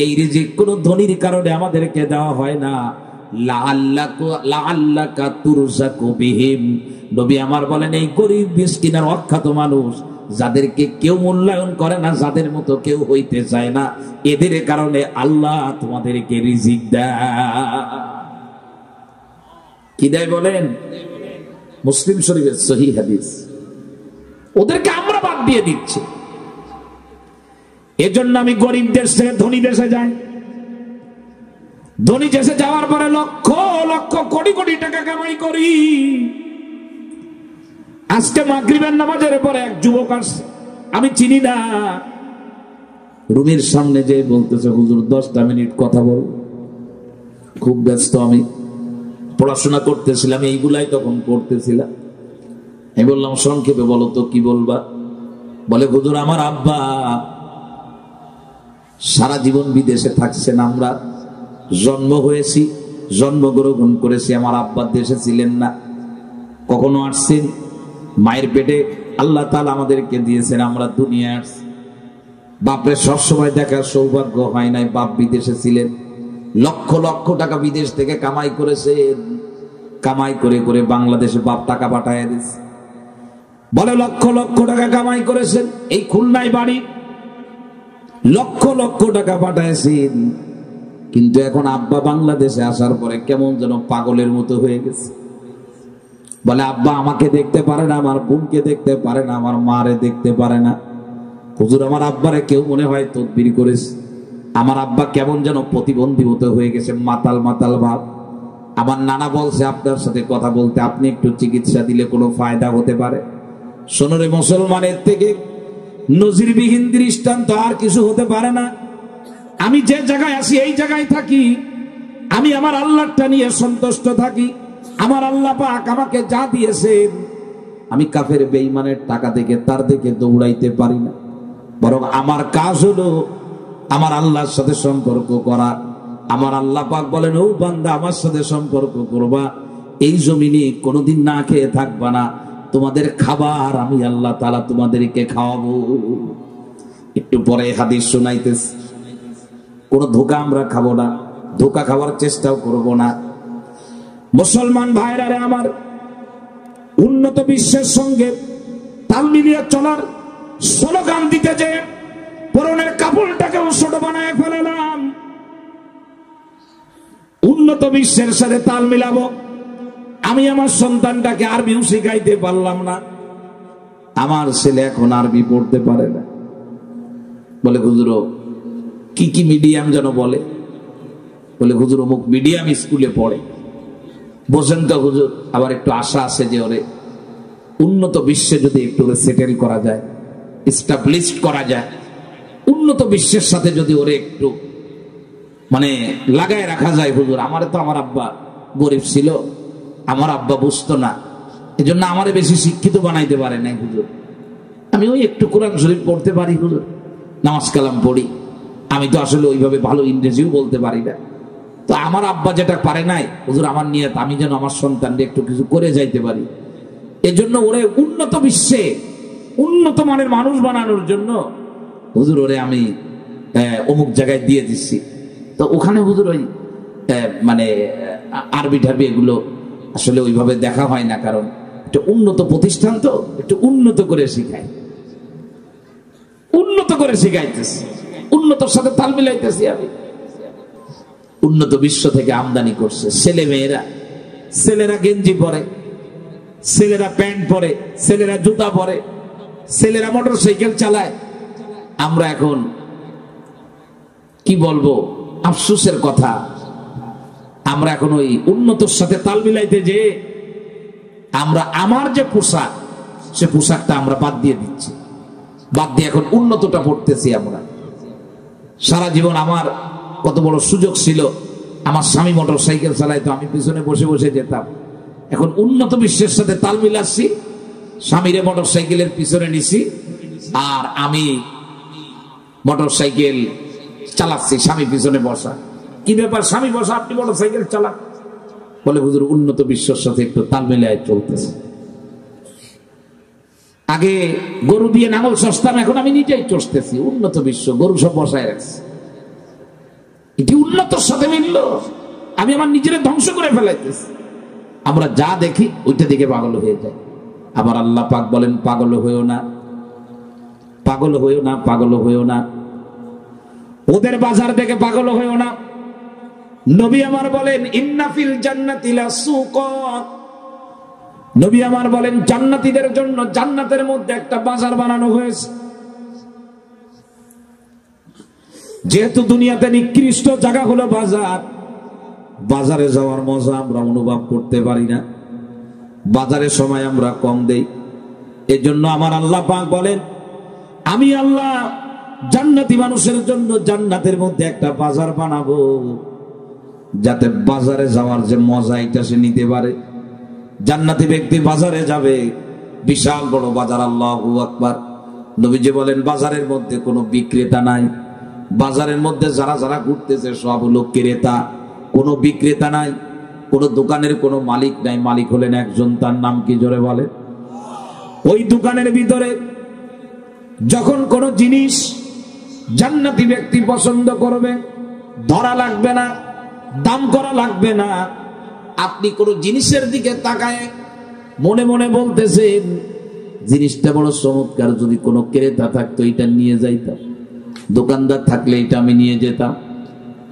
এই রিজিক কোন ধনীর কারণে আমাদেরকে দেওয়া হয় না। লাআল্লাকা তুরযাকু বিহিম। নবী আমার বলেন, এই গরিব মিসকিন আর অখ্যাত মানুষ যাদেরকে কেউ মূল্যায়ন করে না, যাদের মতো কেউ হইতে চায় না, এদের কারণে আল্লাহ তোমাদেরকে রিজিক দেয়। কি দেয় বলেন? মুসলিম শরীফের সহিহ হাদিস। ওদেরকে আমরা বাদ দিয়ে দিচ্ছি। এজন্য আমি গরিব দেশ থেকে ধনী দেশে যাই। ধনী দেশে যাওয়ার পরে লক্ষ লক্ষ কোটি কোটি টাকা কামাই করি। আজকে মাগরিবের নামাজের পরে এক যুবক আসছে, আমি চিনি না, রুমের সামনে যে বলতেছে, হুজুর 10টা মিনিট কথা বল। খুব ব্যস্ত, আমি পড়াশোনা করতেছিলাম, এইগুলাই তখন করতেছিলাম। আমি বললাম, সংক্ষেপে বলো তো, কি বলবা? বলে, হুজুর আমার আব্বা সারা জীবন বিদেশে থাকছেন, আমরা জন্ম হয়েছি, জন্মগ্রহণ করেছি, আমার আব্বা দেশে ছিলেন না, কখনো আসছেন, মায়ের পেটে আল্লাহ তাআলা আমাদেরকে দিয়েছেন, আমরা দুনিয়ায় আসছি। বাপের সবসময় দেখার সৌভাগ্য হয় নাই, বাপ বিদেশে ছিলেন, লক্ষ লক্ষ টাকা বিদেশ থেকে কামাই করেছেন, কামাই করে করে বাংলাদেশে বাপ টাকা পাঠায় দিয়েছে। বলে, লক্ষ লক্ষ টাকা কামাই করেছেন, এই খুলনায় বাড়ি, লক্ষ লক্ষ টাকা পাঠাইছেন, কিন্তু এখন আব্বা বাংলাদেশে আসার পরে কেমন যেন পাগলের মতো হয়ে গেছে। বলে, আব্বা আমাকে দেখতে পারে না, আমার বোনকে দেখতে পারে না, আমার মারে দেখতে পারে না। হুজুর আমার আব্বারে কেউ মনে হয় তদবির করেছে, আমার আব্বা কেমন যেন প্রতিবন্ধী মতো হয়ে গেছে, মাতাল মাতাল ভাব। আমার নানা বলছে আপনার সাথে কথা বলতে, আপনি একটু চিকিৎসা দিলে কোনো ফায়দা হতে পারে। শোনরে মুসলমানের থেকে নজিরবিহীন দৃষ্টান্ত আর কিছু হতে পারে না। আমি যে জায়গায় আছি এই জায়গায় থাকি, আমি আমার আল্লাহটা নিয়ে সন্তুষ্ট থাকি। আমার আল্লাহ পাক আমাকে যা দিয়েছেন, আমি কাফের বেঈমানের টাকা থেকে তার দিকে দৌড়াইতে পারি না, বরং আমার কাজ হলো আমার আল্লাহর সাথে সম্পর্ক করা। আমার আল্লাহ পাক বলেন, ও বান্দা আমার সাথে সম্পর্ক করবা, এই জমিনে কোনোদিন না খেয়ে থাকবা না, তোমাদের খাবার আমি আল্লাহ তাআলা তোমাদেরকে খাওয়াবো। একটু পরে হাদিস শোনাইতেছি, কোন ধোঁকা আমরা খাবো না, ধোঁকা খাওয়ার চেষ্টাও করব না। মুসলমান ভাইরা রে আমার, উন্নত বিশ্বের সঙ্গে তাল মিলিয়ে চলার স্লোগান দিতে যে পরনের কাপড়টাকেও ছোট বানায় ফেলালাম। উন্নত বিশ্বের সাথে তাল মিলাবো, আমি আমার সন্তানটাকে আরবিও শিখাইতে পারলাম না। আমার ছেলে এখন আরবি পড়তে পারে না। বলে, হুজুর কি কি মিডিয়াম যেন বলে? বলে, হুজুর অমুক মিডিয়াম স্কুলে পড়ে। বোঝেন তো হুজুর, আবার একটু আশা আছে যে ওরে উন্নত বিশ্বে যদি একটু সেটেল করা যায়, এস্টাবলিশড করা যায়, উন্নত বিশ্বের সাথে যদি ওরে একটু মানে লাগায় রাখা যায়। হুজুর আমার তো আমার আব্বা গরিব ছিল, আমার আব্বা বুঝতো না, এজন্য আমারে বেশি শিক্ষিত বানাইতে পারে নাই হুজুর। আমি ওই একটু কোরআন শরীফ পড়তে পারি হুজুর, নামাজ কালাম পড়ি, আমি তো আসলে ওইভাবে ভালো ইংরেজিও বলতে পারি না। তো আমার আব্বা যেটা পারে নাই হুজুর, আমার নিয়ত আমি যেন আমার সন্তানকে একটু কিছু করে যাইতে পারি। এজন্য ওরে উন্নত বিশ্বে উন্নত মানের মানুষ বানানোর জন্য হুজুর ওরে আমি অমুক জায়গায় দিয়ে দিচ্ছি। তো ওখানে হুজুর ওই মানে আরবি ঠারবি এগুলো আসলে ওইভাবে দেখা হয় না, কারণ একটা উন্নত প্রতিষ্ঠান, তো একটু উন্নত করে শিখায়, উন্নত করে শিখাইতেছি, উন্নতর সাথে তাল মিলাইতেছি। আমি উন্নত বিশ্ব থেকে আমদানি করছে ছেলে মেয়েরা, ছেলেরা গেঞ্জি পরে, ছেলেরা প্যান্ট পরে, ছেলেরা জুতা পরে, ছেলেরা মোটর সাইকেল চালায়। আমরা এখন কি বলবো, আফসোসের কথা, আমরা এখন ওই উন্নতর সাথে তাল মিলাইতে যে আমরা আমার যে পোশাক, সে পোশাকটা আমরা বাদ দিয়ে দিচ্ছি, বাদ দিয়ে এখন উন্নতটা পড়তেছি আমরা। সারা জীবন আমার কত বড় সুযোগ ছিল, আমার স্বামী মোটর সাইকেল চালাইতো, আমি পিছনে বসে বসে যেতাম। এখন উন্নত বিশ্বের সাথে তাল মিলাচ্ছি, স্বামীরে মোটর সাইকেলের পিছনে নিছি, আর আমি মোটর সাইকেল চালাচ্ছি, স্বামী পিছনে বসা। কি ব্যাপার, স্বামী বসা, আপনি মোটর সাইকেল চালান? বলে হুজুর উন্নত বিশ্বের সাথে একটু তাল মিলায় চলতেছে। আগে গরু দিয়ে নাঙল চষতাম, এখন আমি নিজেই চষতেছি। উন্নত বিশ্ব, গরু সব বসায় রাখছি। এটি উন্নতর সাথে মিলল? আমি আমার নিজের ধ্বংস করে ফেলাইতেছি। আমরা যা দেখি ওইটা দিকে পাগল হয়ে যায়। আবার আল্লাহ পাক বলেন, পাগল হইও না, পাগল হইও না, পাগল হইও না, ওদের বাজার দেখে পাগল হইও না। নবী আমার বলেন, ইন্না ফিল জান্নাতি লাসুকাত, নবী আমার বলেন জান্নাতীদের জন্য জান্নাতের মধ্যে একটা বাজার বানানো হয়েছে। যেহেতু দুনিয়াতে নিকৃষ্ট জায়গা হলো বাজার, বাজারে যাওয়ার মজা আমরা অনুভব করতে পারি না, বাজারের সময় আমরা কম দেই। এজন্য আমার আল্লাহ পাক বলেন, আমি আল্লাহ জান্নাতি মানুষের জন্য জান্নাতের মধ্যে একটা বাজার বানাবো, যাতে বাজারে যাওয়ার যে মজা এটা সে নিতে পারে। জান্নাতি ব্যক্তি বাজারে যাবে, বিশাল বড় বাজার, আল্লাহু আকবার। নবীজি বলেন, বাজারের মধ্যে কোনো বিক্রেতা নাই, বাজারের মধ্যে যারা যারা ঘুরতেছে সব হলো ক্রেতা, কোনো বিক্রেতা নাই, কোনো দোকানের কোনো মালিক নাই। মালিক হলেন একজন, তার নাম কি জোরে বলে? ওই দোকানের ভিতরে যখন কোনো জিনিস জান্নাতি ব্যক্তি পছন্দ করবে, ধরা লাগবে না, দাম করা লাগবে না। আপনি কোনো জিনিসের দিকে তাকায় মনে মনে বলতেছেন, জিনিসটা বড় চমৎকার, যদি কোনো ক্রেতা থাকতো এটা নিয়ে যাইতাম, দোকানদার থাকলে এটা আমি নিয়ে যেতাম।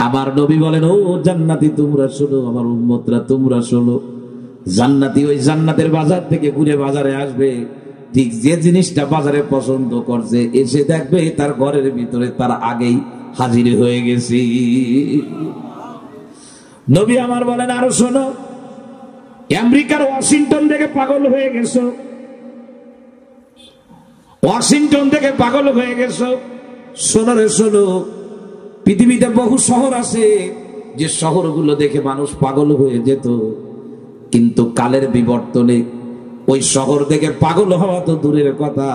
আমার নবী বলেন, ও জান্নাতি তোমরা শোনো, আমার উম্মতরা তোমরা শোনো, জান্নাতি ওই জান্নাতের বাজার থেকে ঘুরে বাজারে আসবে, ঠিক যে জিনিসটা বাজারে পছন্দ করছে এসে দেখবে তার ঘরের ভিতরে তার আগেই হাজির হয়ে গেছি। নবী আমার বলেন, আরো শোনো, আমেরিকার ওয়াশিংটন থেকে পাগল হয়ে গেছো, ওয়াশিংটন থেকে পাগল হয়ে গেছো, শোনো রে শোনো, পৃথিবীতে বহু শহর আছে যে শহরগুলো দেখে মানুষ পাগল হয়ে যেত, কিন্তু কালের বিবর্তনে ওই শহর দেখে পাগল হওয়া তো দূরের কথা,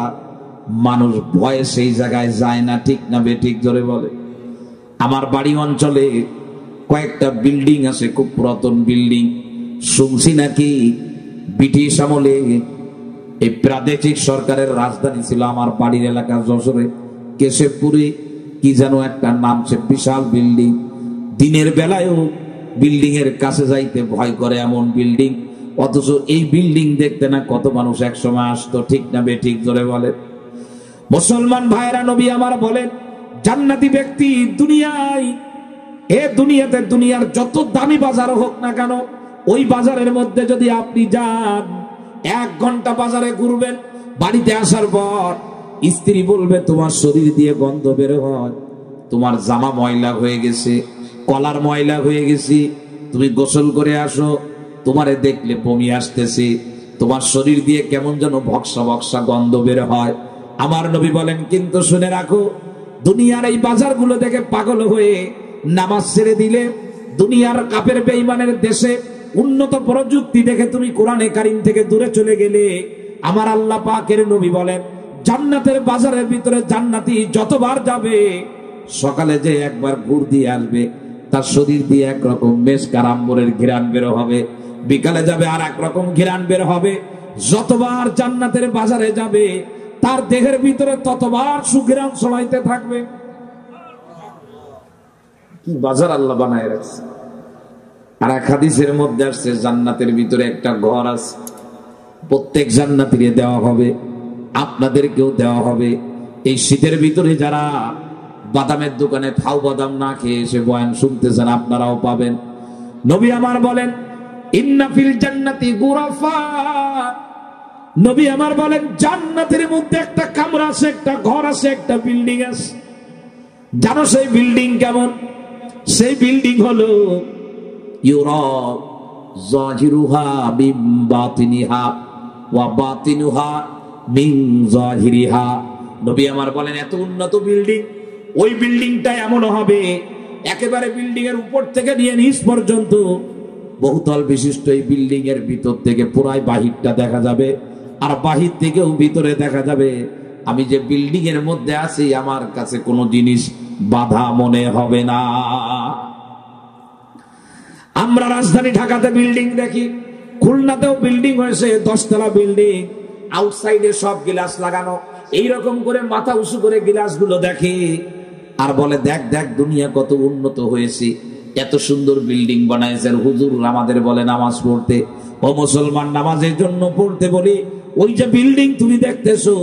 মানুষ ভয়ে সেই জায়গায় যায় না। ঠিক না বেঠিক জোরে বলে? আমার বাড়ি অঞ্চলে কয়েকটা বিল্ডিং আছে, খুব পুরাতন বিল্ডিং। শুনছি নাকি ব্রিটিশ আমলে এই প্রাদেশিক সরকারের রাজধানী ছিল আমার বাড়ির এলাকা যশোরে, কেশবপুরে কি যেন একটা নাম, সে বিশাল বিল্ডিং। দিনের বেলায়ও বিল্ডিং এর কাছে যাইতে ভয় করে এমন বিল্ডিং, অথচ এই বিল্ডিং দেখতে না কত মানুষ একসময় আসতো। ঠিক না বেঠিক জোরে বলে? মুসলমান ভাইরা, নবী আমার বলেন, জান্নাতি ব্যক্তি দুনিয়ায়, দুনিয়াতে দুনিয়ার যত দামি বাজার হোক না কেন, ওই বাজারের মধ্যে যদি আপনি যান, 1 ঘন্টা বাজারে ঘুরবেন, বাড়িতে আসার পর স্ত্রী বলবে তোমার শরীর দিয়ে গন্ধ বের হয়, তোমার জামা ময়লা হয়ে গেছে, কলার ময়লা হয়ে গেছে, তুমি গোসল করে আসো, তোমারে দেখলে বমি আসতেছে, তোমার শরীর দিয়ে কেমন যেন ভক্সা ভক্সা গন্ধ বের হয়। আমার নবী বলেন, কিন্তু শুনে রাখো, দুনিয়ার এই বাজারগুলো দেখে পাগল হয়ে নামাজ ছেড়ে দিলে, দুনিয়ার কাফের বেঈমানের দেশে উন্নত প্রযুক্তি দেখে তুমি কোরআনে কারীম থেকে দূরে চলে গেলে, আমার আল্লাহ পাকের নবী বলেন, জান্নাতের বাজারের ভিতরে জান্নাতি যতবার যাবে, সকালে যে একবার ঘুর দিয়ে আসবে, তার শরীর দিয়ে একরকম মেশকার আম্বরের ঘিরান বের হবে, বিকালে যাবে আর একরকম ঘিরান বের হবে। যতবার জান্নাতের বাজারে যাবে, তার দেহের ভিতরে ততবার সুঘিরান ছড়াইতে থাকবে। কি বাজার আল্লাহ বানায় রাখছে। আর এক হাদিসের মধ্যে আসছে, জান্নাতের ভিতরে একটা ঘর আছে, প্রত্যেক জান্নাতীরে দেওয়া হবে, আপনাদেরকেও দেওয়া হবে। এই শীতের ভিতরে যারা বাদামের দোকানে ফাউ বাদাম না খেয়ে এসে বয়ান শুনতেছেন, আপনারাও পাবেন। নবী আমার বলেন, ইন্না ফিল জান্নাতি গুরাফা, নবী আমার বলেন, জান্নাতের মধ্যে একটা কামরা আছে, একটা ঘর আছে, একটা বিল্ডিং আছে। জানো সেই বিল্ডিং কেমন? সেই বিল্ডিং হলো ইউরা যাহিরুহা মিন বাতিনিহা ওয়া বাতিনুহা মিন যাহিরিহা। নবী আমার বলেন, এত উন্নত বিল্ডিং, ওই বিল্ডিংটা এমন হবে, একেবারে বিল্ডিং এর উপর থেকে নিয়ে নিচ পর্যন্ত বহুতল বিশিষ্ট এই বিল্ডিং এর ভিতর থেকে পুরাই বাহিরটা দেখা যাবে, আর বাহির থেকেও ভিতরে দেখা যাবে। আমি যে বিল্ডিং এর মধ্যে আছি, আমার কাছে কোনো জিনিস বাধা মনে হবে না। আমরা রাজধানী ঢাকাতে বিল্ডিং দেখি, খুলনাতেও বিল্ডিং হয়েছে, 10 তলা বিল্ডিং। আউটসাইডে সব গিলাস লাগানো, এইরকম করে মাথা উঁচু করে গিলাসগুলো দেখে আর বলে দেখ দেখ দুনিয়া কত উন্নত হয়েছে, এত সুন্দর বিল্ডিং বানাইছেন হুজুর আমাদের বলে নামাজ পড়তে। ও মুসলমান, নামাজের জন্য পড়তে বলি, ওই যে বিল্ডিং তুমি দেখতেছো,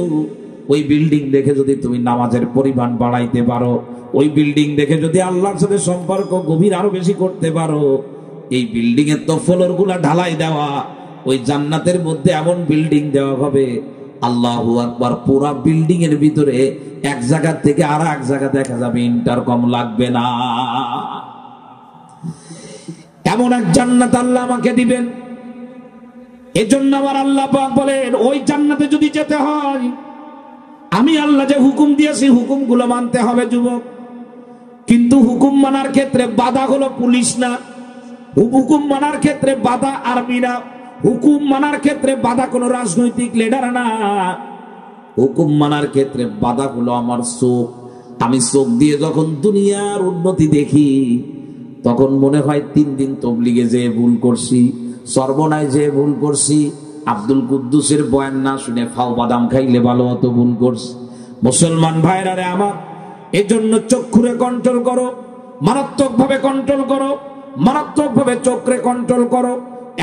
ওই বিল্ডিং দেখে যদি তুমি নামাজের পরিমাণ বাড়াইতে পারো, ওই বিল্ডিং দেখে যদি আল্লাহর সাথে সম্পর্ক গভীর আরো বেশি করতে পারো, এই বিল্ডিং এর তো ফ্লোর গুলা ঢালাই দেওয়া, ওই জান্নাতের মধ্যে এমন বিল্ডিং দেওয়া হবে, আল্লাহু আকবার, পুরা বিল্ডিং এর ভিতরে এক জায়গা থেকে আর এক জায়গা দেখা যাবে, ইন্টারকম লাগবে না। এমন এক জান্নাত আল্লাহ আমাকে দিবেন। এজন্য আমার আল্লাহ পাক বলেন, ওই জান্নাতে যদি যেতে হয়, আমি আল্লাহ যে হুকুম দিয়েছি হুকুমগুলো মানতে হবে যুবক। কিন্তু হুকুম মানার ক্ষেত্রে বাধা হলো পুলিশ না, হুকুম মানার ক্ষেত্রে বাধা আর্মি না, হুকুম মানার ক্ষেত্রে বাধা কোনো রাজনৈতিক লিডার না, হুকুম মানার ক্ষেত্রে বাধা হলো আমার চোখ। আমি চোখ দিয়ে যখন দুনিয়ার উন্নতি দেখি, তখন মনে হয় 3 দিন তবলিগে যে ভুল করছি, সর্বনায় যে ভুল করছি, আব্দুল কুদ্দুসের বয়ান না শুনে ফাও বাদাম খাইলে ভালো হতো, ভুল করছি। মুসলমান ভাইরা রে আমার, এজন্য চক্ষুরে কন্ট্রোল করো, মারাত্মক ভাবে কন্ট্রোল করো, মারাত্মক ভাবে চোখরে কন্ট্রোল করো,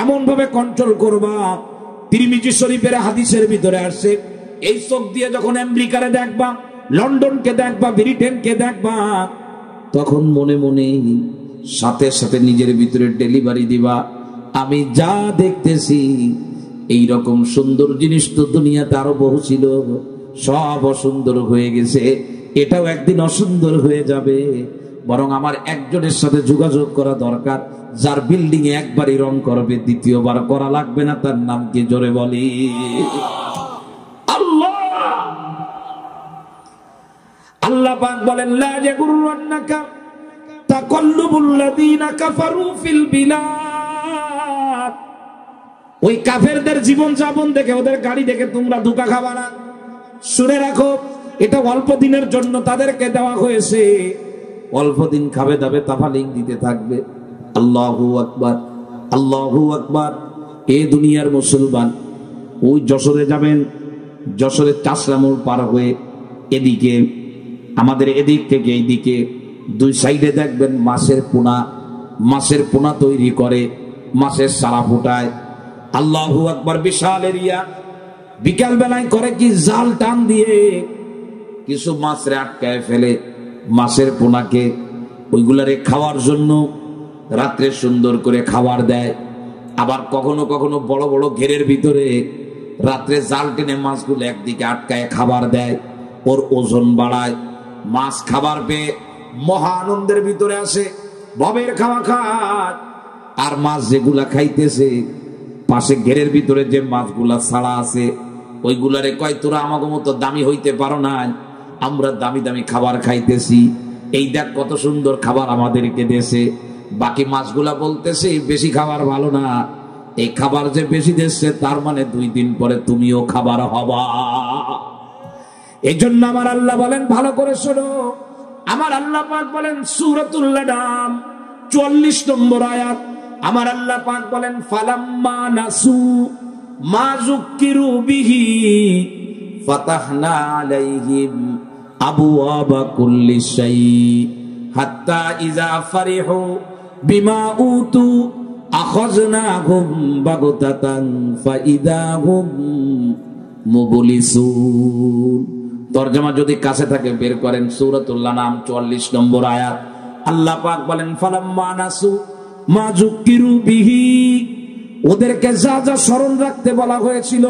এমন ভাবে কন্ট্রোল করবা। তিরমিজি শরীফের হাদিসের ভিতরে আসছে, এই চোখ দিয়ে যখন আমেরিকারে দেখবা, লন্ডনকে দেখবা, ব্রিটেনকে দেখবা, তখন মনে মনে সাথে সাথে নিজের ভিতরে ডেলিভারি দিবা, আমি যা দেখতেছি এই রকম সুন্দর জিনিস তো দুনিয়াতে আরো বহু ছিল, সব অসুন্দর হয়ে গেছে, এটাও একদিন অসুন্দর হয়ে যাবে। বরং আমার একজনের সাথে যোগাযোগ করা দরকার, যার বিল্ডিং এ একবারই রং করবে, দ্বিতীয়বার করা লাগবে না। তার নাম কি? জোরে বলি আল্লাহ। আল্লাহ পাক বলেন, লা ইয়াগুররান্নাকা তাকাল্লুবুল লাযীনা কাফারু ফিল বিলাদ। ওই কাফেরদের জীবন যাপন দেখে, ওদের গাড়ি দেখে তোমরা ধোঁকা খাবা না। শুনে রাখো, এটা অল্প দিনের জন্য তাদেরকে দেওয়া হয়েছে, অল্প দিন খাবে দাবে, তাফালিং দিতে থাকবে। আল্লাহু আকবার, আল্লাহু আকবার। এ দুনিয়ার মুসলমান, ওই যশোরে যাবেন, যশোরের চাষরা মোড় পার হয়ে এদিকে, আমাদের এদিক থেকে এইদিকে 2 সাইডে দেখবেন মাছের পোনা তৈরি করে, মাছের সারা ফুটায়। আল্লাহু আকবার। বিশাল এরিয়া। বিকাল বেলায় করে কি, জাল টান দিয়ে কিছু মাছরে আটকায় ফেলে, মাছের পোনাকে ওইগুলারে খাওয়ার জন্য রাত্রে সুন্দর করে খাবার দেয়। আবার কখনো কখনো বড় বড় ঘেরের ভিতরে রাত্রে জাল টেনে মাছগুলো একদিকে আটকায় খাবার দেয়, ওর ওজন বাড়ায়। মাছ খাবার পেয়ে মহা আনন্দের ভিতরে আসে, ভবের খাওয়া খায়। আর মাছ যেগুলা খাইতেছে, পাশে ঘেরের ভিতরে যে মাছগুলা ছাড়া আছে, ওইগুলারে কয়, তোরা আমাকে মতো দামি হইতে পারো না, আমরা দামি দামি খাবার খাইতেছি, এই দেখ কত সুন্দর খাবার আমাদেরকে দেশে। বাকি মাছগুলা বলতেছে, বেশি খাবার ভালো না, এই খাবার যে বেশি দিচ্ছে, তার মানে 2 দিন পরে তুমিও খাবার হবা। এই জন্য আমার আল্লাহ বলেন, ভালো করে শোনো, আমার আল্লাহ পাক বলেন সূরাতুল নাম 44 নম্বর আয়াত, আমার আল্লাহ পাক বলেন, ফালাম্মা নাসু মা যুক্কিরু বিহি ফাতাহনা আলাইহিম আবওয়াবা কুল্লি শাই হাত্তা ইযা ফারিহু বিমা উতু আখাযনাহুম বাগতাতান ফাইদা হুম মুবলিসুন। তরজমা যদি কাছে থাকে বের করেন, সূরাতুল নাম 44 নম্বর আয়াত। আল্লাহ পাক বলেন, ফালাম্মা নাসু মা যুক্কিরু বিহি, ওদেরকে যা যা স্মরণ রাখতে বলা হয়েছিল,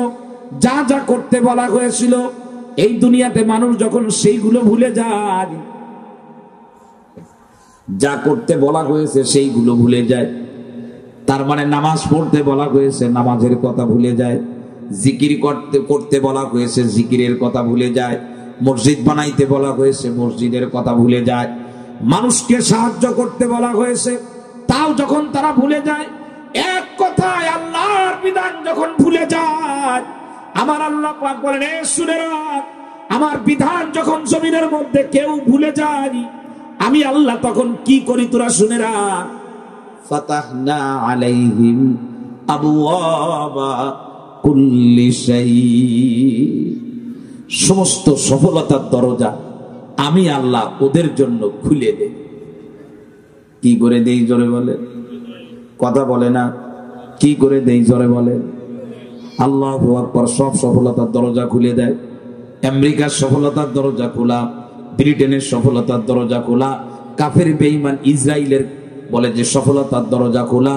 যা যা করতে বলা হয়েছিল, এই দুনিয়াতে মানুষ যখন সেইগুলো ভুলে যায়, যা করতে বলা হয়েছে সেইগুলো ভুলে যায়। তার মানে নামাজ পড়তে বলা হয়েছে, নামাজের কথা ভুলে যায়। জিকির করতে বলা হয়েছে, জিকিরের কথা ভুলে যায়। মসজিদ বানাইতে বলা হয়েছে, মসজিদের কথা ভুলে যায়। মানুষকে সাহায্য করতে বলা হয়েছে, তাও যখন তারা ভুলে যায়। এক কথায় আল্লাহর বিধান যখন ভুলে যায়, আমার আল্লাহ পাক বলেন, এ শুনে রাখ, আমার বিধান যখন জমিনের মধ্যে কেউ ভুলে যায়, আমি আল্লাহ তখন কি করি তোরা শুনে রাখ। ফাতাহনা আলাইহিম আবওয়াবা কুল্লি শাই। সমস্ত সফলতার দরজা আমি আল্লাহ ওদের জন্য খুলে দেই। কি করে দেই জোরে বলে? কথা বলে না। কি করে দেই জোরে বলে? আল্লাহু আকবার। সব সফলতার দরজা খুলে দেয়। আমেরিকার সফলতার দরজা খোলা, ব্রিটেনের সফলতার দরজা খোলা, কাফের বেঈমান ইসরায়েলের বলে যে সফলতার দরজা খোলা।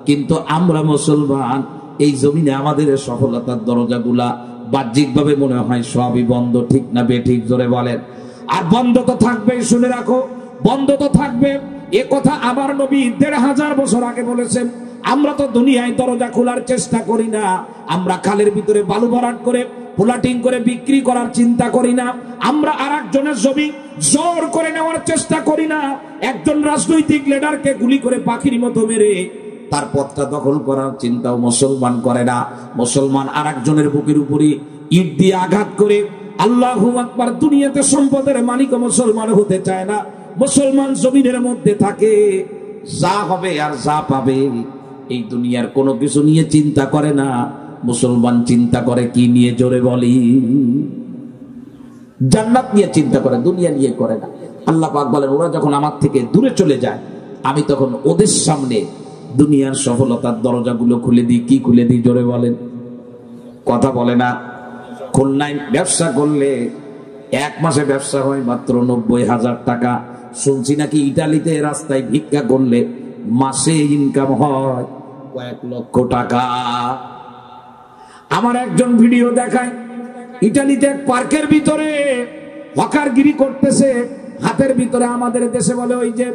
কিন্তু আমরা মুসলমান এই জমিনে আমাদের সফলতার দরজাগুলা বাহ্যিকভাবে মনে হয় সবই বন্ধ। ঠিক না বেঠিক জোরে বলেন? আর বন্ধ তো থাকবেই, শুনে রাখো, বন্ধ তো থাকবে। এ কথা আমার নবী ১৫০০ বছর আগে বলেছেন। আমরা তো দুনিয়ায় দরজা খোলার চেষ্টা করি না। আমরা খালের ভিতরে বালু ভরাট করে পোলাটিং করে বিক্রি করার চিন্তা করি না। আমরা আরেকজনের জমি জোর করে নেওয়ার চেষ্টা করি না। একজন রাজনৈতিক লিডারকে গুলি করে পাখির মতো মেরে তার পথটা দখল করার চিন্তাও মুসলমান করে না। মুসলমান আরেকজনের বুকের উপরে ইট দিয়ে আঘাত করে আল্লাহু আকবার দুনিয়াতে সম্পদের মালিক মুসলমান হতে চায় না। মুসলমান জমিনের মধ্যে থাকে, যা হবে আর যা পাবে এই দুনিয়ার কোনো কিছু নিয়ে চিন্তা করে না। মুসলমান চিন্তা করে কি নিয়ে জোরে বলি? জান্নাত নিয়ে চিন্তা করে, দুনিয়া নিয়ে করে না। আল্লাহ পাক বলেন ওরা যখন আমার থেকে দূরে চলে যায় আমি তখন ওদের সামনে দুনিয়ার সফলতার দরজাগুলো খুলে দিই। কি খুলে দিই জোরে বলেন? কথা বলে না। খুলনায় ব্যবসা করলে 1 মাসে ব্যবসা হয় মাত্র ৯০,০০০ টাকা। শুনছি নাকি ইটালিতে রাস্তায় ভিক্ষা করলে মাসে ইনকাম হয় কয়েক লক্ষ টাকা। আমার একজন ভিডিও দেখায় ইটালিতে এক পার্কের ভিতরে হকারগিরি করতেছে। হাতের ভিতরে আমাদের দেশে বলে ওই যে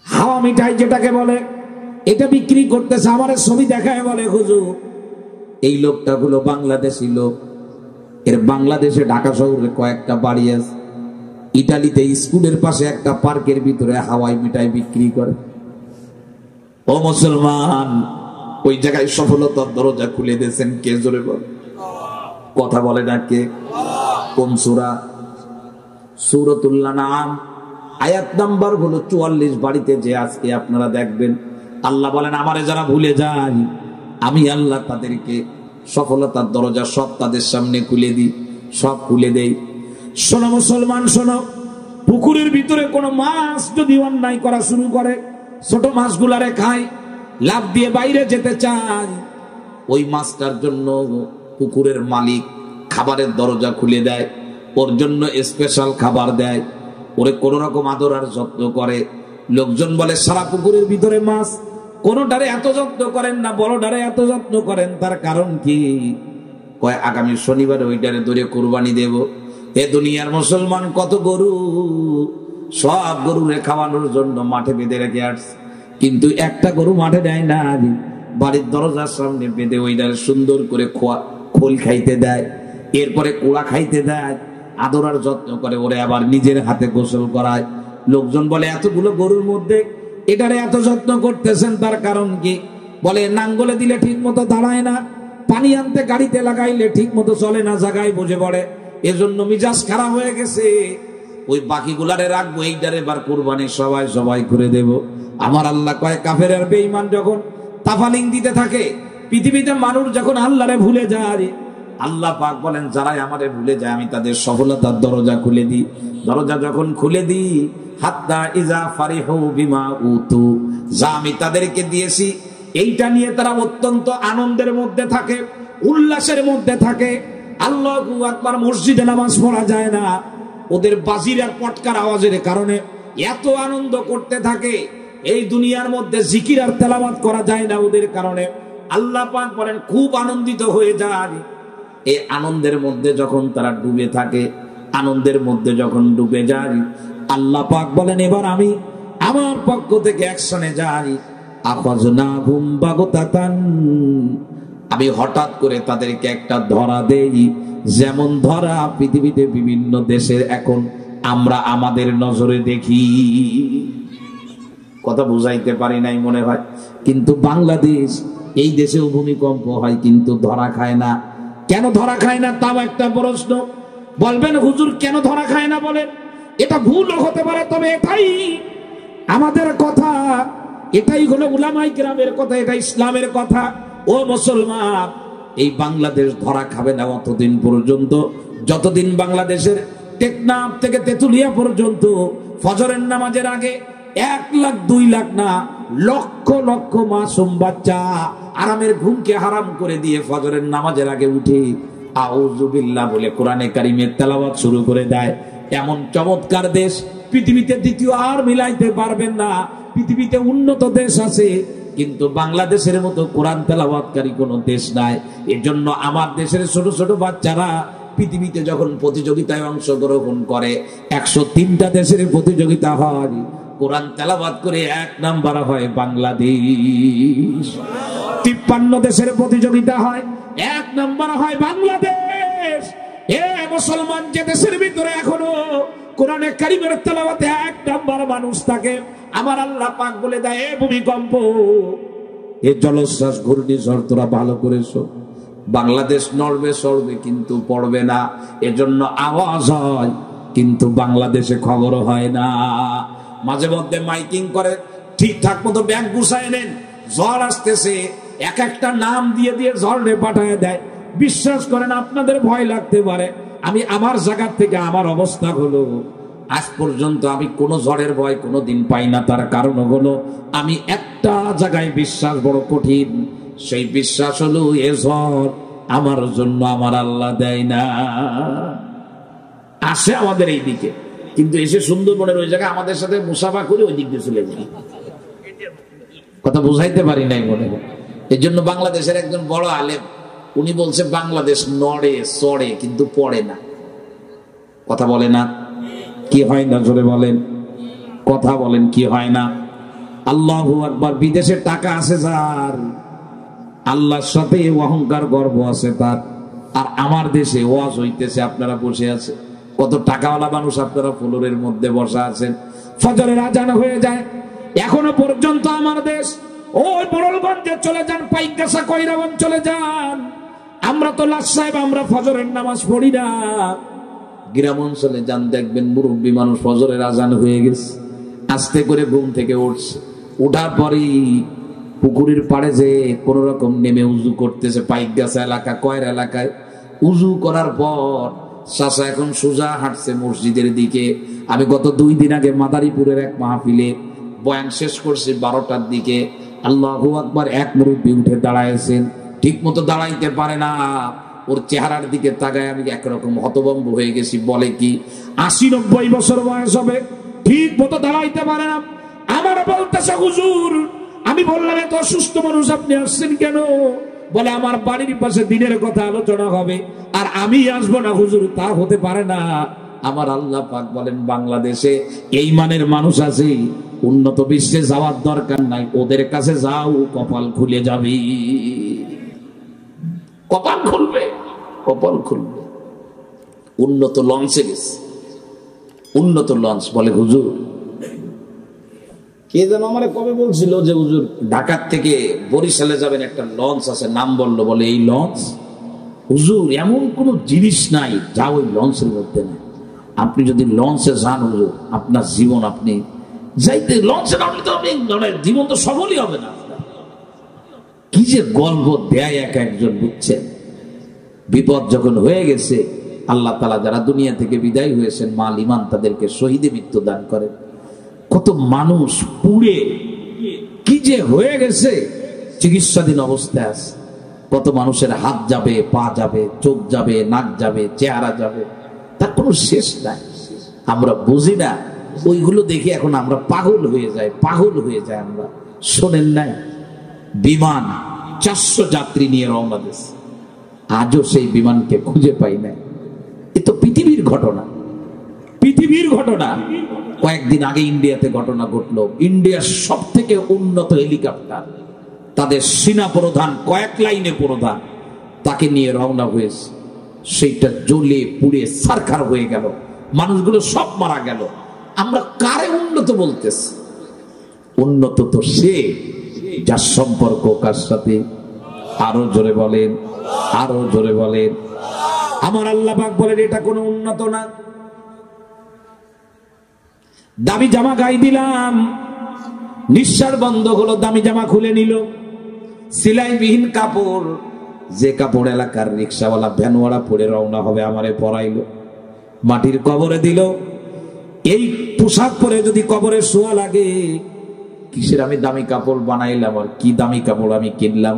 হাওয়া মিঠাই যেটাকে বলে, এটা বিক্রি করতেছে। আমার ছবি দেখায় বলে হুজুর এই লোকটা গুলো বাংলাদেশি লোক। এর বাংলাদেশে ঢাকা শহরে কয়েকটা বাড়ি আছে। ইটালিতে স্কুলের পাশে একটা পার্কের ভিতরে হাওয়াই মিঠাই বিক্রি করে। ও মুসলমান, ওই জায়গায় সফলতার দরজা খুলে দিয়েছেন কে জোরে বল? কথা বলে না কে? কোন সূরা? সূরাতুল আনআম আয়াত নাম্বার হলো ৪৪। বাড়িতে যে আজকে আপনারা দেখবেন আল্লাহ বলেন আমারে যারা ভুলে যায় আমি আল্লাহ তাদেরকে সফলতার দরজা সব তাদের সামনে খুলে দিই, সব খুলে দেই। শোনো মুসলমান শোনো, পুকুরের ভিতরে কোনো মাছ যদি অন্যায় করা শুরু করে, ছোট মাছগুলারে খায়, লাফ দিয়ে বাইরে যেতে চায়, ওই মাছটার জন্য পুকুরের মালিক খাবারের দরজা খুলে দেয়, ওর জন্য স্পেশাল খাবার দেয়, ওরে কোন রকম আদর আর যত্ন করে। লোকজন বলে সারা পুকুরের ভিতরে মাছ, কোনটারে এত যত্ন করেন না, বড়টারে এত যত্ন করেন, তার কারণ কি? কয় আগামী শনিবারে ওইটারে ধরে কুরবানি দেব। এ দুনিয়ার মুসলমান কত গরু, সব গরুরে খাওয়ানোর জন্য মাঠে বেঁধে রেখে আসছে, কিন্তু একটা গরু মাঠে দেয় না, বাড়ির দরজার সামনে বেঁধে ওইটারে সুন্দর করে খোল খাইতে দেয়, এরপরে কোড়া খাইতে দেয়, আদর আর যত্ন করে, ওরে আবার নিজের হাতে গোসল করায়। লোকজন বলে এতগুলো গরুর মধ্যে এটারে এত যত্ন করতেছেন, তার কারণ কি? বলে নাঙ্গলে দিলে ঠিক মতো দাঁড়ায় না, পানি আনতে গাড়িতে লাগাইলে ঠিক মতো চলে না, জায়গায় বসে পড়ে, এজন্য মিজাজ খারাপ হয়ে গেছে। ওই বাকিগুলারে রাখবো, এইটারে এবার কুরবানি সবাই করে দেব। আমার আল্লাহ কয় কাফের আর বেঈমান যখন তাফালিং দিতে থাকে, পৃথিবীতে মানুষ যখন আল্লাহরে ভুলে যায়, আল্লাহ পাক বলেন যারাই আমারে ভুলে যায় আমি তাদের সফলতার দরজা খুলে দিই। দরজা যখন খুলে দিই, হাত্তা ইজা ফারিহু বিমা উতু, যা আমি তাদেরকে দিয়েছি এইটা নিয়ে তারা অত্যন্ত আনন্দের মধ্যে থাকে, উল্লাসের মধ্যে থাকে। আল্লাহু আকবার, মসজিদে নামাজ পড়া যায় না, ওদের বাজির আর পটকার আওয়াজের কারণে এত আনন্দ করতে থাকে। এই দুনিয়ার মধ্যে জিকির আর তেলাওয়াত করা যায় না ওদের কারণে। আল্লাহ পাক বলেন খুব আনন্দিত হয়ে যায়। এই আনন্দের মধ্যে যখন তারা ডুবে থাকে, আনন্দের মধ্যে যখন ডুবে যায়, আল্লাহ পাক বলেন এবার আমি আমার পক্ষ থেকে অ্যাকশনে যাই। আখাযনাহুম বাগতাতান, আমি হঠাৎ করে তাদেরকে একটা ধরা দেই, যেমন ধরা পৃথিবীতে বিভিন্ন দেশের এখন আমরা আমাদের নজরে দেখি। কথা বুঝাইতে পারি নাই মনে হয়, কিন্তু বাংলাদেশ এই দেশেও ভূমিকম্প হয় কিন্তু ধরা খায় না। কেন ধরা খায় না তাও একটা প্রশ্ন। বলবেন হুজুর কেন ধরা খায় না? বলেন, এটা ভুলও হতে পারে, তবে এটাই আমাদের কথা, এটাই হলো উলামায়ে কেরামের কথা, এটা ইসলামের কথা। ও মুসলমান, এই বাংলাদেশ ধরা খাবে না অতদিন পর্যন্ত যতদিন বাংলাদেশের টেকনাফ থেকে তেতুলিয়া পর্যন্ত ফজরের নামাজের আগে 1 লাখ 2 লাখ না লক্ষ লক্ষ মাসুম বাচ্চা আরামের ঘুমকে হারাম করে দিয়ে ফজরের নামাজের আগে উঠে আউযু বিল্লাহ বলে কোরআনে কারিমের তেলাওয়াত শুরু করে দেয়। এমন চমৎকার দেশ পৃথিবীতে দ্বিতীয় আর মিলাইতে পারবেন না। পৃথিবীতে উন্নত দেশ আছে, কিন্তু বাংলাদেশের মতো কোরআন তেলাওয়াতকারী কোনো দেশ নাই। এজন্য আমার দেশের ছোট ছোট বাচ্চারা পৃথিবীতে যখন প্রতিযোগিতায় অংশগ্রহণ করে, 103টা দেশের প্রতিযোগিতা হয়, কোরআন তেলাওয়াত করে 1 নাম্বার হয় বাংলাদেশ। 53 দেশের প্রতিযোগিতা হয়, 1 নাম্বার হয় বাংলাদেশ। এ মুসলমান, যে দেশের ভিতরে এখনো কোরআনে কারিমের তেলাওয়াতে 1 নাম্বার মানুষ থাকে, আমার আল্লাহ পাক বলে দেয়, এ ভূমিকম্প, এ জলোচ্ছ্বাস, ঘূর্ণিঝড় তোরা ভালো করেছো, বাংলাদেশ নড়বে সরবে কিন্তু পড়বে না। এজন্য আওয়াজ হয় কিন্তু বাংলাদেশে খবর হয় না। মাঝে মধ্যে মাইকিং করে, ঠিকঠাক মতো ব্যাগ গুছায় নেন, ঝড় আসতেছে, এক একটা নাম দিয়ে দিয়ে ঝড়ে পাঠায় দেয়। বিশ্বাস করেন, আপনাদের ভয় লাগতে পারে, আমি আমার জায়গা থেকে আমার অবস্থা হলো, আজ পর্যন্ত আমি কোনো ঝড়ের ভয় কোনোদিন পাই না। তার কারণ হলো আমি একটা জায়গায় বিশ্বাস বড় কঠিন, সেই বিশ্বাস হলো এ ঝড় আমার জন্য আমার আল্লাহ দেয় না। আসে আমাদের এই দিকে, কিন্তু এসে সুন্দরবনের ওই জায়গায় আমাদের সাথে মুসাফা করে ওই দিক দিয়ে চলে যায়। কথা বুঝাইতে পারি নাই মনে হয়। এই জন্য বাংলাদেশের একজন বড় আলেম, উনি বলছে বাংলাদেশ নড়ে চড়ে কিন্তু পড়ে না। কথা বলে না, কি হয় না? জোরে বলেন, কথা বলেন, কি হয় না? আল্লাহু আকবার। বিদেশে টাকা আছে যার, আল্লাহর সাথে অহংকার গর্ব আছে তার। আর আমার দেশে ওয়াজ হইতেছে, আপনারা বসে আছে, কত টাকাওয়ালা মানুষ আপনারা ফ্লোরের মধ্যে বসা আছেন, ফজরের আজান হয়ে যায়, এখনো পর্যন্ত আমার দেশ ওই মোড়লগঞ্জে চলে যান, পাইকগাছা কইরাবন চলে যান, আমরা তো লাশ সাহেব আমরা ফজরের নামাজ পড়ি না। গ্রাম অঞ্চলে যান, দেখবেন মুরব্বী মানুষ ফজরের আজান হয়ে গেছে, আস্তে করে ঘুম থেকে উঠছে, উঠার পরেই পুকুরের পাড়ে যে কোন রকম নেমে উজু করতেছে। পাইকগাছা এলাকা, কয়ের এলাকায় উজু করার পর চাচা এখন সোজা হাঁটছে মসজিদের দিকে। আমি গত 2 দিন আগে মাদারীপুরের এক মাহফিলে বয়ান শেষ করছি 12টার দিকে। আল্লাহু আকবার। এক মুরব্বী উঠে দাঁড়ায়ছেন, ঠিক মতো দাঁড়াইতে পারে না, ওর চেহারার দিকে তাকায় আমি একরকম হতভম্ব হয়ে গেছি। বলে কি 80-90 বছর বয়স হবে, ঠিক মতো দাঁড়াইতে পারে না। আমার বলতেছে, হুজুর, আমি বললাম এত অসুস্থ মানুষ আপনি আসছেন কেন? বলে আমার বাড়ির পাশে দিনের কথা আলোচনা হবে আর আমি আসবো না। হুজুর, তা হতে পারে না। আমার আল্লাহ পাক বলেন, বাংলাদেশে এই মানের মানুষ আছে, উন্নত বিশ্বে যাওয়ার দরকার নাই, ওদের কাছে যাও, কপাল খুলে যাবে, কপাল খুলবে, কপাল খুলবে। উন্নত লঞ্চে গেছে, উন্নত লঞ্চ। বলে হুজুর, কে যেন আমার কবে বলছিল যে হুজুর ঢাকার থেকে বরিশালে যাবেন, একটা লঞ্চ আছে, নাম বললো। বলে এই লঞ্চ? হুজুর, এমন কোন জিনিস নাই যা ওই লঞ্চের মধ্যে নাই। আপনি যদি লঞ্চে যান হুজুর, আপনার জীবন, আপনি যাইতে লঞ্চে নামলে তো আপনি জীবন তো সফলই হবে না। কি যে গল্প দেয় এক একজন, বুঝছেন? বিপদ যখন হয়ে গেছে, আল্লাহ তাআলা যারা দুনিয়া থেকে বিদায় হয়েছেন, মাল ইমান তাদেরকে শহীদে মৃত্যু দান করেন। কত মানুষ পুড়ে কি যে হয়ে গেছে, চিকিৎসাধীন অবস্থায় আছে। কত মানুষের হাত যাবে, পা যাবে, চোখ যাবে, নাক যাবে, চেহারা যাবে, তার কোনো শেষ নাই। আমরা বুঝি না, ওইগুলো দেখে এখন আমরা পাগল হয়ে যাই, পাগল হয়ে যায় আমরা। শোনেন নাই, বিমান 400 যাত্রী নিয়ে রওনা দিয়েছে, আজও সেই বিমানকে খুঁজে পাই নাই। এ তো পৃথিবীর ঘটনা, পৃথিবীর ঘটনা। কয়েকদিন আগে ইন্ডিয়াতে ঘটনা ঘটলো, ইন্ডিয়ার সব থেকে উন্নত হেলিকপ্টার, তাদের সেনা প্রধান, কয়েক লাইনে প্রধান, তাকে নিয়ে রওনা হয়েছে, সেইটা জ্বলে পুড়ে ছারখার হয়ে গেল, মানুষগুলো সব মারা গেল। আমরা কারে উন্নত বলতেছি? উন্নত তো সে যার সম্পর্ক কার সাথে। আরো জোরে বলেন, আরো জোরে বলেন। আমার আল্লাহ পাক বলেন, এটা কোনো উন্নত না। দামি জামা গায়ে দিলাম, নিঃশ্বাস বন্ধ হলো, দামি জামা খুলে নিল, সিলাইবিহীন কাপড়, যে কাপড় এলাকার রিক্সাওয়ালা ভ্যানওয়ালা পরে রওনা হবে আমারে পরাইলো, মাটির কবরে দিল। এই পোশাক পরে যদি কবরে শোয়া লাগে, কিসের আমি দামি কাপড় বানাইলাম আর কি দামি কাপড় আমি কিনলাম।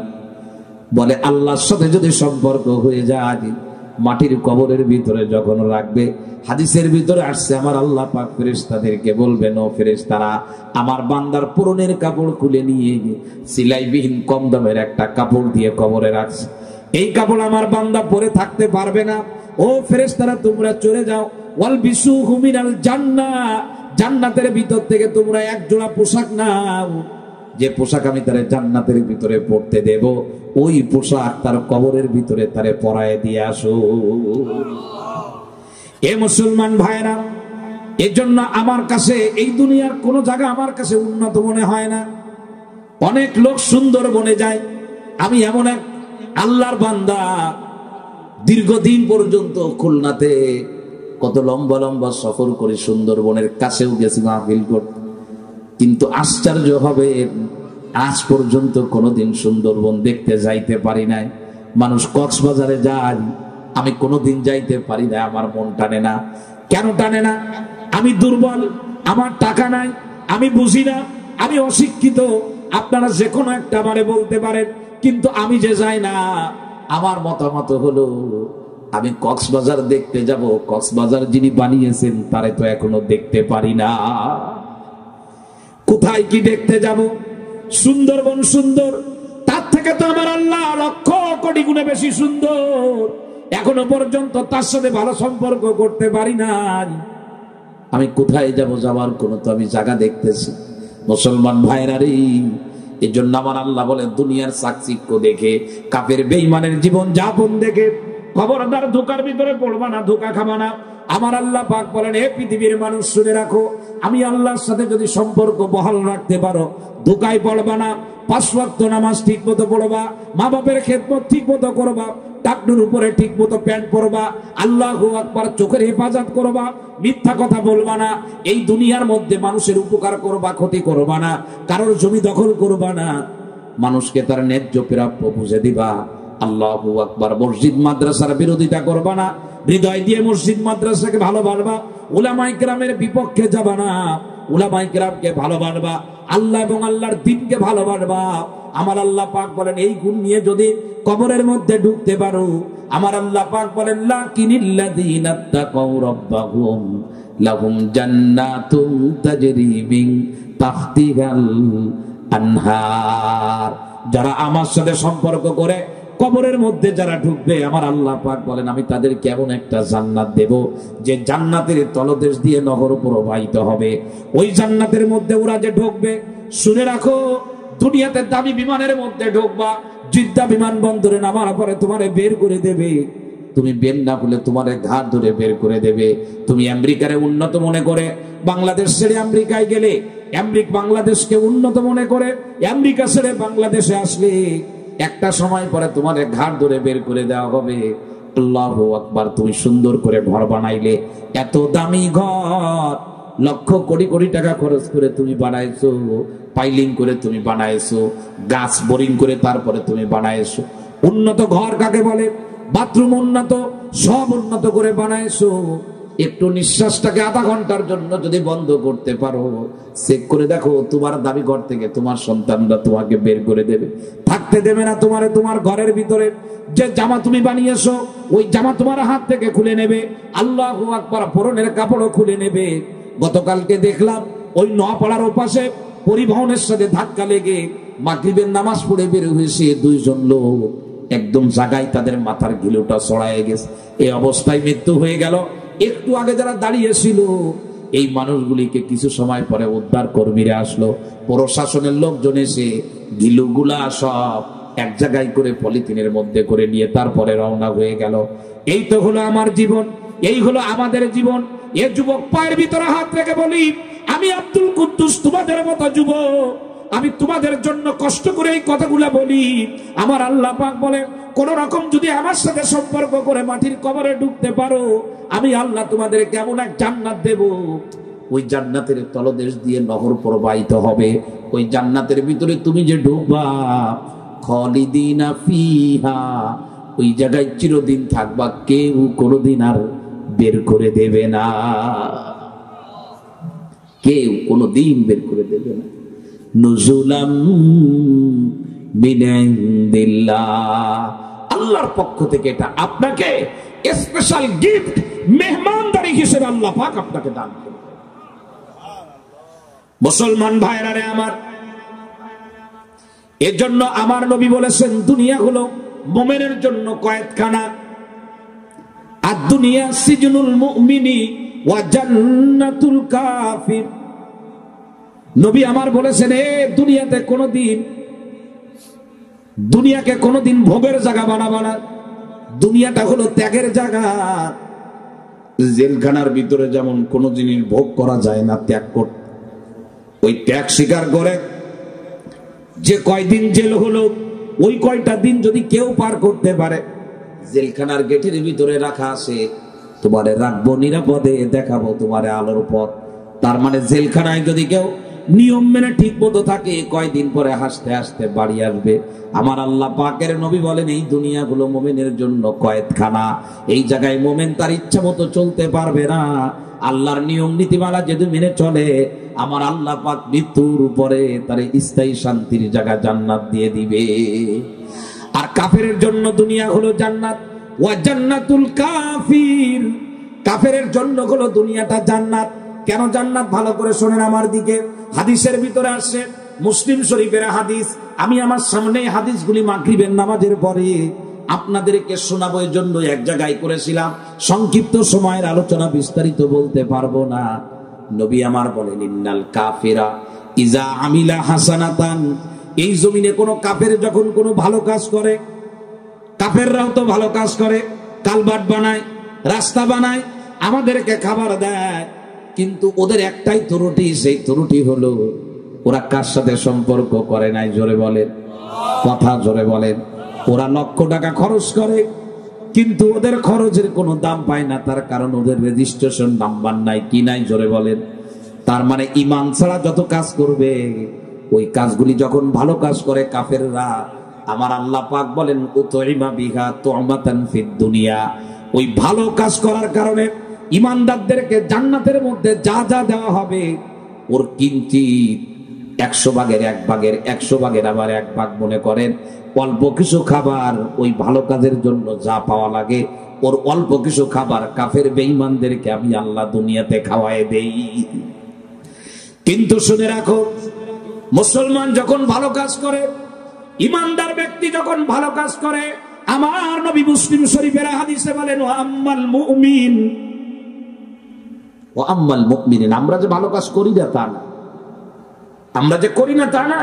বলে আল্লাহর সাথে যদি সম্পর্ক হয়ে যায়, মাটির কবরের ভিতরে যখন রাখবে, হাদিসের ভিতরে আসছে আমার আল্লাহ পাক ফেরেশতাদেরকে বলবেন, ও ফেরেশতারা, আমার বান্দার পুরনের কাপড় খুলে নিয়ে সিলাইবিহীন কম দামের একটা কাপড় দিয়ে কবরে রাখছে, এই কাপড় আমার বান্দা পরে থাকতে পারবে না। ও ফেরেশতারা, তোমরা চলে যাও, ওয়াল বিসুহু মিনাল জান্নাহ, জান্নাতের ভিতর থেকে তোমরা এক জোড়া পোশাক নাও, যে পোশাক আমি তারে জান্নাতের ভিতরে পড়তে দেব, ওই পোশাক তার কবরের ভিতরে তারে পরায় দিয়ে আসো। এ মুসলমান ভাইরা, এজন্য আমার কাছে এই দুনিয়ার কোন জায়গা আমার কাছে উন্নত মনে হয় না। অনেক লোক সুন্দরবনে যায়, আমি এমন এক আল্লাহর বান্দা, দীর্ঘদিন পর্যন্ত খুলনাতে কত লম্বা লম্বা সফর করে সুন্দরবনের কাছেও গেছি মাহফিল করতে, কিন্তু আশ্চর্য হবে, আজ পর্যন্ত কোনোদিন সুন্দরবন দেখতে যাইতে পারি নাই। মানুষ কক্সবাজারে যায়, আমি কোনোদিন যাইতে পারি না, আমার মন টানে না। কেন টানে না? আমি দুর্বল, আমার টাকা নাই, আমি বুঝি না, আমি অশিক্ষিত। আপনারা যে কোনো একটা বারে বলতে পারেন, কিন্তু আমি যে যাই না। আমার মতামত হলো, আমি কক্সবাজার দেখতে যাব, কক্সবাজার যিনি বানিয়েছেন তারে তো এখনো দেখতে পারি না। কোথায় কি দেখতে যাব? সুন্দরবন সুন্দর, তার থেকে তো আমার আল্লাহ লক্ষ কোটি গুণে বেশি সুন্দর। এখনো পর্যন্ত তার সাথে ভালো সম্পর্ক করতে পারি না। আমি কোথায় যাব? যাওয়ার কোনো তো আমি জায়গা দেখতেছি। মুসলমান ভাইরা রে, এই জন্য আমার আল্লাহ বলেন, দুনিয়ার চাকচিক্য দেখে, কাফের বেঈমানের জীবন যাপন দেখে খবরদার ধোঁকার ভিতরে পড়বা না, ধোঁকা খাবা না। আমার আল্লাহ পাক বলেন, হে পৃথিবীর মানুষ শুনে রাখো, আমি আল্লাহর সাথে যদি সম্পর্ক বহাল রাখতে পারো, ধোঁকায় পড়বা না। 5 ওয়াক্ত নামাজ ঠিক মতো পড়বা, মা বাপের খেদমত ঠিক মতো করবা, টাকনুর উপরে ঠিক মতো প্যান্ট পরবা, আল্লাহু আকবার চোখের হেফাজত করবা, মিথ্যা কথা বলবা না, এই দুনিয়ার মধ্যে মানুষের উপকার করবা, ক্ষতি করবা না, কারোর জমি দখল করবা না, মানুষকে তার ন্যায্য প্রাপ্য বুঝে দিবা। আল্লাহু আকবার। মসজিদ মাদ্রাসার বিরোধিতা করবা না, হৃদয় দিয়ে মসজিদ মাদ্রাসাকে ভালোবাসবা, উলামায়ে কেরামের বিপক্ষে যাবা না, উলামায়ে কেরামকে ভালোবাসবা, আল্লাহ এবং আল্লাহর দ্বীনকে ভালোবাসবা। আমার আল্লাহ পাক বলেন, এই গুণ নিয়ে যদি কবরের মধ্যে ঢুকতে পারো, আমার আল্লাহ পাক বলেন, লাকিনিল্লাযীনা তাকাউ রাব্বাহুম লাহুম জান্নাতুন তাজরি মিন তাহতিহাল আনহার। যারা আমার সাথে সম্পর্ক করে কবরের মধ্যে যারা ঢুকবে, আমার আল্লাহ পাক বলেন, আমি তাদের কেমন একটা জান্নাত দেব, যে জান্নাতের তলদেশ দিয়ে নহর প্রবাহিত হবে। ওই জান্নাতের মধ্যে ওরা যে ঢুকবে, শুনে রাখো, দুনিয়াতে দামি বিমানের মধ্যে ঢুকবা, জিদ্দা বিমানবন্দরে নামার পরে তোমারে বের করে দেবে, তুমি বের না হলে তোমারে ঘাট ধরে বের করে দেবে। তুমি আমেরিকারে উন্নত মনে করে বাংলাদেশ ছেড়ে আমেরিকায় গেলে, আমেরিকা বাংলাদেশকে উন্নত মনে করে আমেরিকা ছেড়ে বাংলাদেশে আসলে, একটা সময় পরে তোমার ঘাট ধরে বের করে দেওয়া হবে। আল্লাহু আকবার। তুমি সুন্দর করে ঘর বানাইলে, এত দামি ঘর, লক্ষ কোটি কোটি টাকা খরচ করে তুমি বানাইছো, পাইলিং করে তুমি বানাইছো, গাছ বোরিং করে তারপরে তুমি বানাইছো। উন্নত ঘর কাকে বলে? বাথরুম উন্নত, সব উন্নত করে বানাইছো। একটু নিঃশ্বাসটাকে আধা ঘন্টার জন্য যদি বন্ধ করতে পারো, চেক করে দেখো, তোমার দাবি ঘর থেকে তোমার সন্তানরা তোমাকে বের করে দেবে, থাকতে দেবে না তোমারে। তোমার ঘরের ভিতরে যে জামা তুমি বানিয়েছো, ওই জামা তোমার হাত থেকে খুলে নেবে। আল্লাহু আকবার। পরনের কাপড়ও খুলে নেবে। গতকালকে দেখলাম ওই নোয়াপাড়ার ওপাশে পরিবহনের সাথে ধাক্কা লেগে মাগরিবের নামাজ পড়ে বের হয়েছে 2 জন লোক, একদম জায়গায় তাদের মাথার ঘিলুটা ছড়ায় গেছে। এই অবস্থায় মৃত্যু হয়ে গেল। একটু আগে যারা দাঁড়িয়ে ছিল, এই মানুষগুলিকে কিছু সময় পরে উদ্ধার কর্মীরা আসলো, প্রশাসনের লোকজন এসে গিলুগুলা সব এক জায়গায় করে পলিথিনের মধ্যে করে নিয়ে তারপরে রওনা হয়ে গেল। এই তো হলো আমার জীবন, এই হলো আমাদের জীবন। এ যুবক পায়ের ভিতরে হাত রেখে বলি, আমি আব্দুল কুদ্দুস তোমাদের মতো যুবক, আমি তোমাদের জন্য কষ্ট করে এই কথাগুলা বলি। আমার আল্লাহ পাক বলে, কোন রকম যদি আমার সাথে সম্পর্ক করে মাটির কবরে ঢুকতে পারো, আমি আল্লাহ তোমাদের কেমন এক জান্নাত দেব। ওই জান্নাতের তলদেশ দিয়ে নহর প্রবাহিত হবে। ওই জান্নাতের ভিতরে তুমি যে ঢুকবা, খালিদিনা ফিহা, ওই জায়গায় চিরদিন থাকবা, কেউ কোনোদিন আর বের করে দেবে না, কেউ কোনোদিন বের করে দেবে না। নুজুলাম মিন ইনদিল্লাহ, আল্লাহর পক্ষ থেকে এটা আপনাকে স্পেশাল গিফট, মেহমানদারি হিসেবে আল্লাহ পাক আপনাকে দান করবে। মুসলমান ভাইরা রে আমার, এর জন্য আমার নবী বলেছেন দুনিয়া হলো মুমিনের জন্য কয়েদখানা, আর দুনিয়া সিজনুল মুমিনি ওয়া জান্নাতুল কাফির। নবী আমার বলেছেন এ দুনিয়াতে কোনোদিন, দুনিয়াকে কোনোদিন ভোগের জায়গা বানাবা না, দুনিয়াটা হলো ত্যাগের জায়গা। জেলখানার ভিতরে যেমন কোনো জিনিস ভোগ করা যায় না, ত্যাগ করতে, ওই ত্যাগ স্বীকার করে যে কয়দিন জেল হলো, ওই কয়টা দিন যদি কেউ পার করতে পারে, জেলখানার গেটের ভিতরে রাখা আছে, তোমারে রাখবো নিরাপদে, দেখাবো তোমারে আলোর পথ। তার মানে জেলখানায় যদি কেউ নিয়ম মেনে ঠিক মতো থাকে, কয়দিন পরে হাসতে হাসতে বাড়ি আসবে। আমার আল্লাহ পাকের নবী বলেন এই দুনিয়াগুলো মোমেনের জন্য কয়েদখানা, এই জায়গায় মোমেন তার ইচ্ছা মতো চলতে পারবে না। আল্লাহর নিয়ম নীতিমালা যদি মেনে চলে, আমার আল্লাহ পাক মৃত্যুর উপরে তার স্থায়ী শান্তির জায়গা জান্নাত দিয়ে দিবে। আর কাফেরের জন্য দুনিয়া হলো জান্নাত, ওয়া জান্নাতুল কাফির, কাফেরের জন্য হলো দুনিয়াটা জান্নাত। কেন জান্নাত? ভালো করে শোনেন আমার দিকে। হাদিসের ভিতরে আসছে, মুসলিম শরীফের হাদিস, আমি আমার সামনে হাদিসগুলি মাগরিবের নামাজের পরে আপনাদেরকে শোনাবো, এর জন্য এক জায়গায় করেছিলাম। সংক্ষিপ্ত সময়ের আলোচনা, বিস্তারিত বলতে পারবো না। নবী আমার বলেন ইন্নাল কাফিরা ইজা আমিলা হাসানাতান, এই জমিনে কোনো কাফের যখন কোনো ভালো কাজ করে, কাফেররাও তো ভালো কাজ করে, কালভার্ট বানায়, রাস্তা বানায়, আমাদেরকে খাবার দেয়, কিন্তু ওদের একটাই ত্রুটি, সেই ত্রুটি হলো ওরা কার সাথে সম্পর্ক করে নাই। জোরে বলেন, কথা জোরে বলেন। ওরা লক্ষ টাকা খরচ করে, কিন্তু ওদের খরচের কোনো দাম পায় না, তার কারণ ওদের রেজিস্ট্রেশন নাম্বার নাই। কি নাই? জোরে বলেন। তার মানে ঈমান ছাড়া যত কাজ করবে, ওই কাজগুলি যখন ভালো কাজ করে কাফেররা, আমার আল্লাহ পাক বলেন উতইমা বিহা তুমাতান ফিদ দুনিয়া, ওই ভালো কাজ করার কারণে ইমানদারদেরকে জান্নাতের মধ্যে যা যা দেওয়া হবে, ওর কিঞ্চিত 100 ভাগের 1 ভাগের 100 ভাগের আবার 1 ভাগ মনে করেন অল্প কিছু খাবার, ওই ভালো কাজের জন্য যা পাওয়া লাগে, ওর অল্প কিছু খাবার কাফের বেঈমানদেরকে আমি আল্লাহ দুনিয়াতে খাওয়ায় দেই। কিন্তু শুনে রাখো, মুসলমান যখন ভালো কাজ করে, ইমানদার ব্যক্তি যখন ভালো কাজ করে, আমার নবী মুসলিম শরীফের হাদিসে বলেন ওয়া আম্মাল মুমিন, ওয়া আম্মাল মুমিনিন, আমরা যে ভালো কাজ করি না তা না, আমরা যে করি না তা না।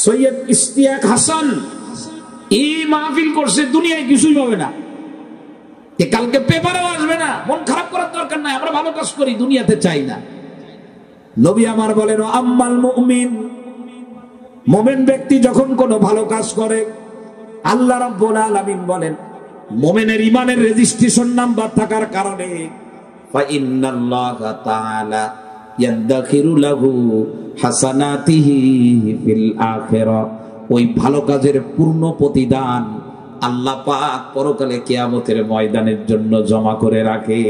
সৈয়দ ইশতিয়াক হাসান এই মাহফিল করছে, দুনিয়ায় কিছুই পাবে না, কালকে পেপারেও আসবে না, মন খারাপ করার দরকার নাই, আমরা ভালো কাজ করি, দুনিয়াতে চাই না। নবী আমার বলেন আম্মাল মুমিন, মুমিন ব্যক্তি যখন কোনো ভালো কাজ করে, আল্লাহ রাব্বুল আলামিন বলেন মুমিনের ঈমানের রেজিস্ট্রেশন নাম্বার থাকার কারণে ফা ইন্নাল্লাহা তাআলা ইয়াদাখিরু লাহু হাসানাতিহি ফিল আখিরাহ, ওই ভালো কাজের পূর্ণ প্রতিদান আল্লাহ পাক পরকালে কিয়ামতের ময়দানের জন্য জমা করে রাখে।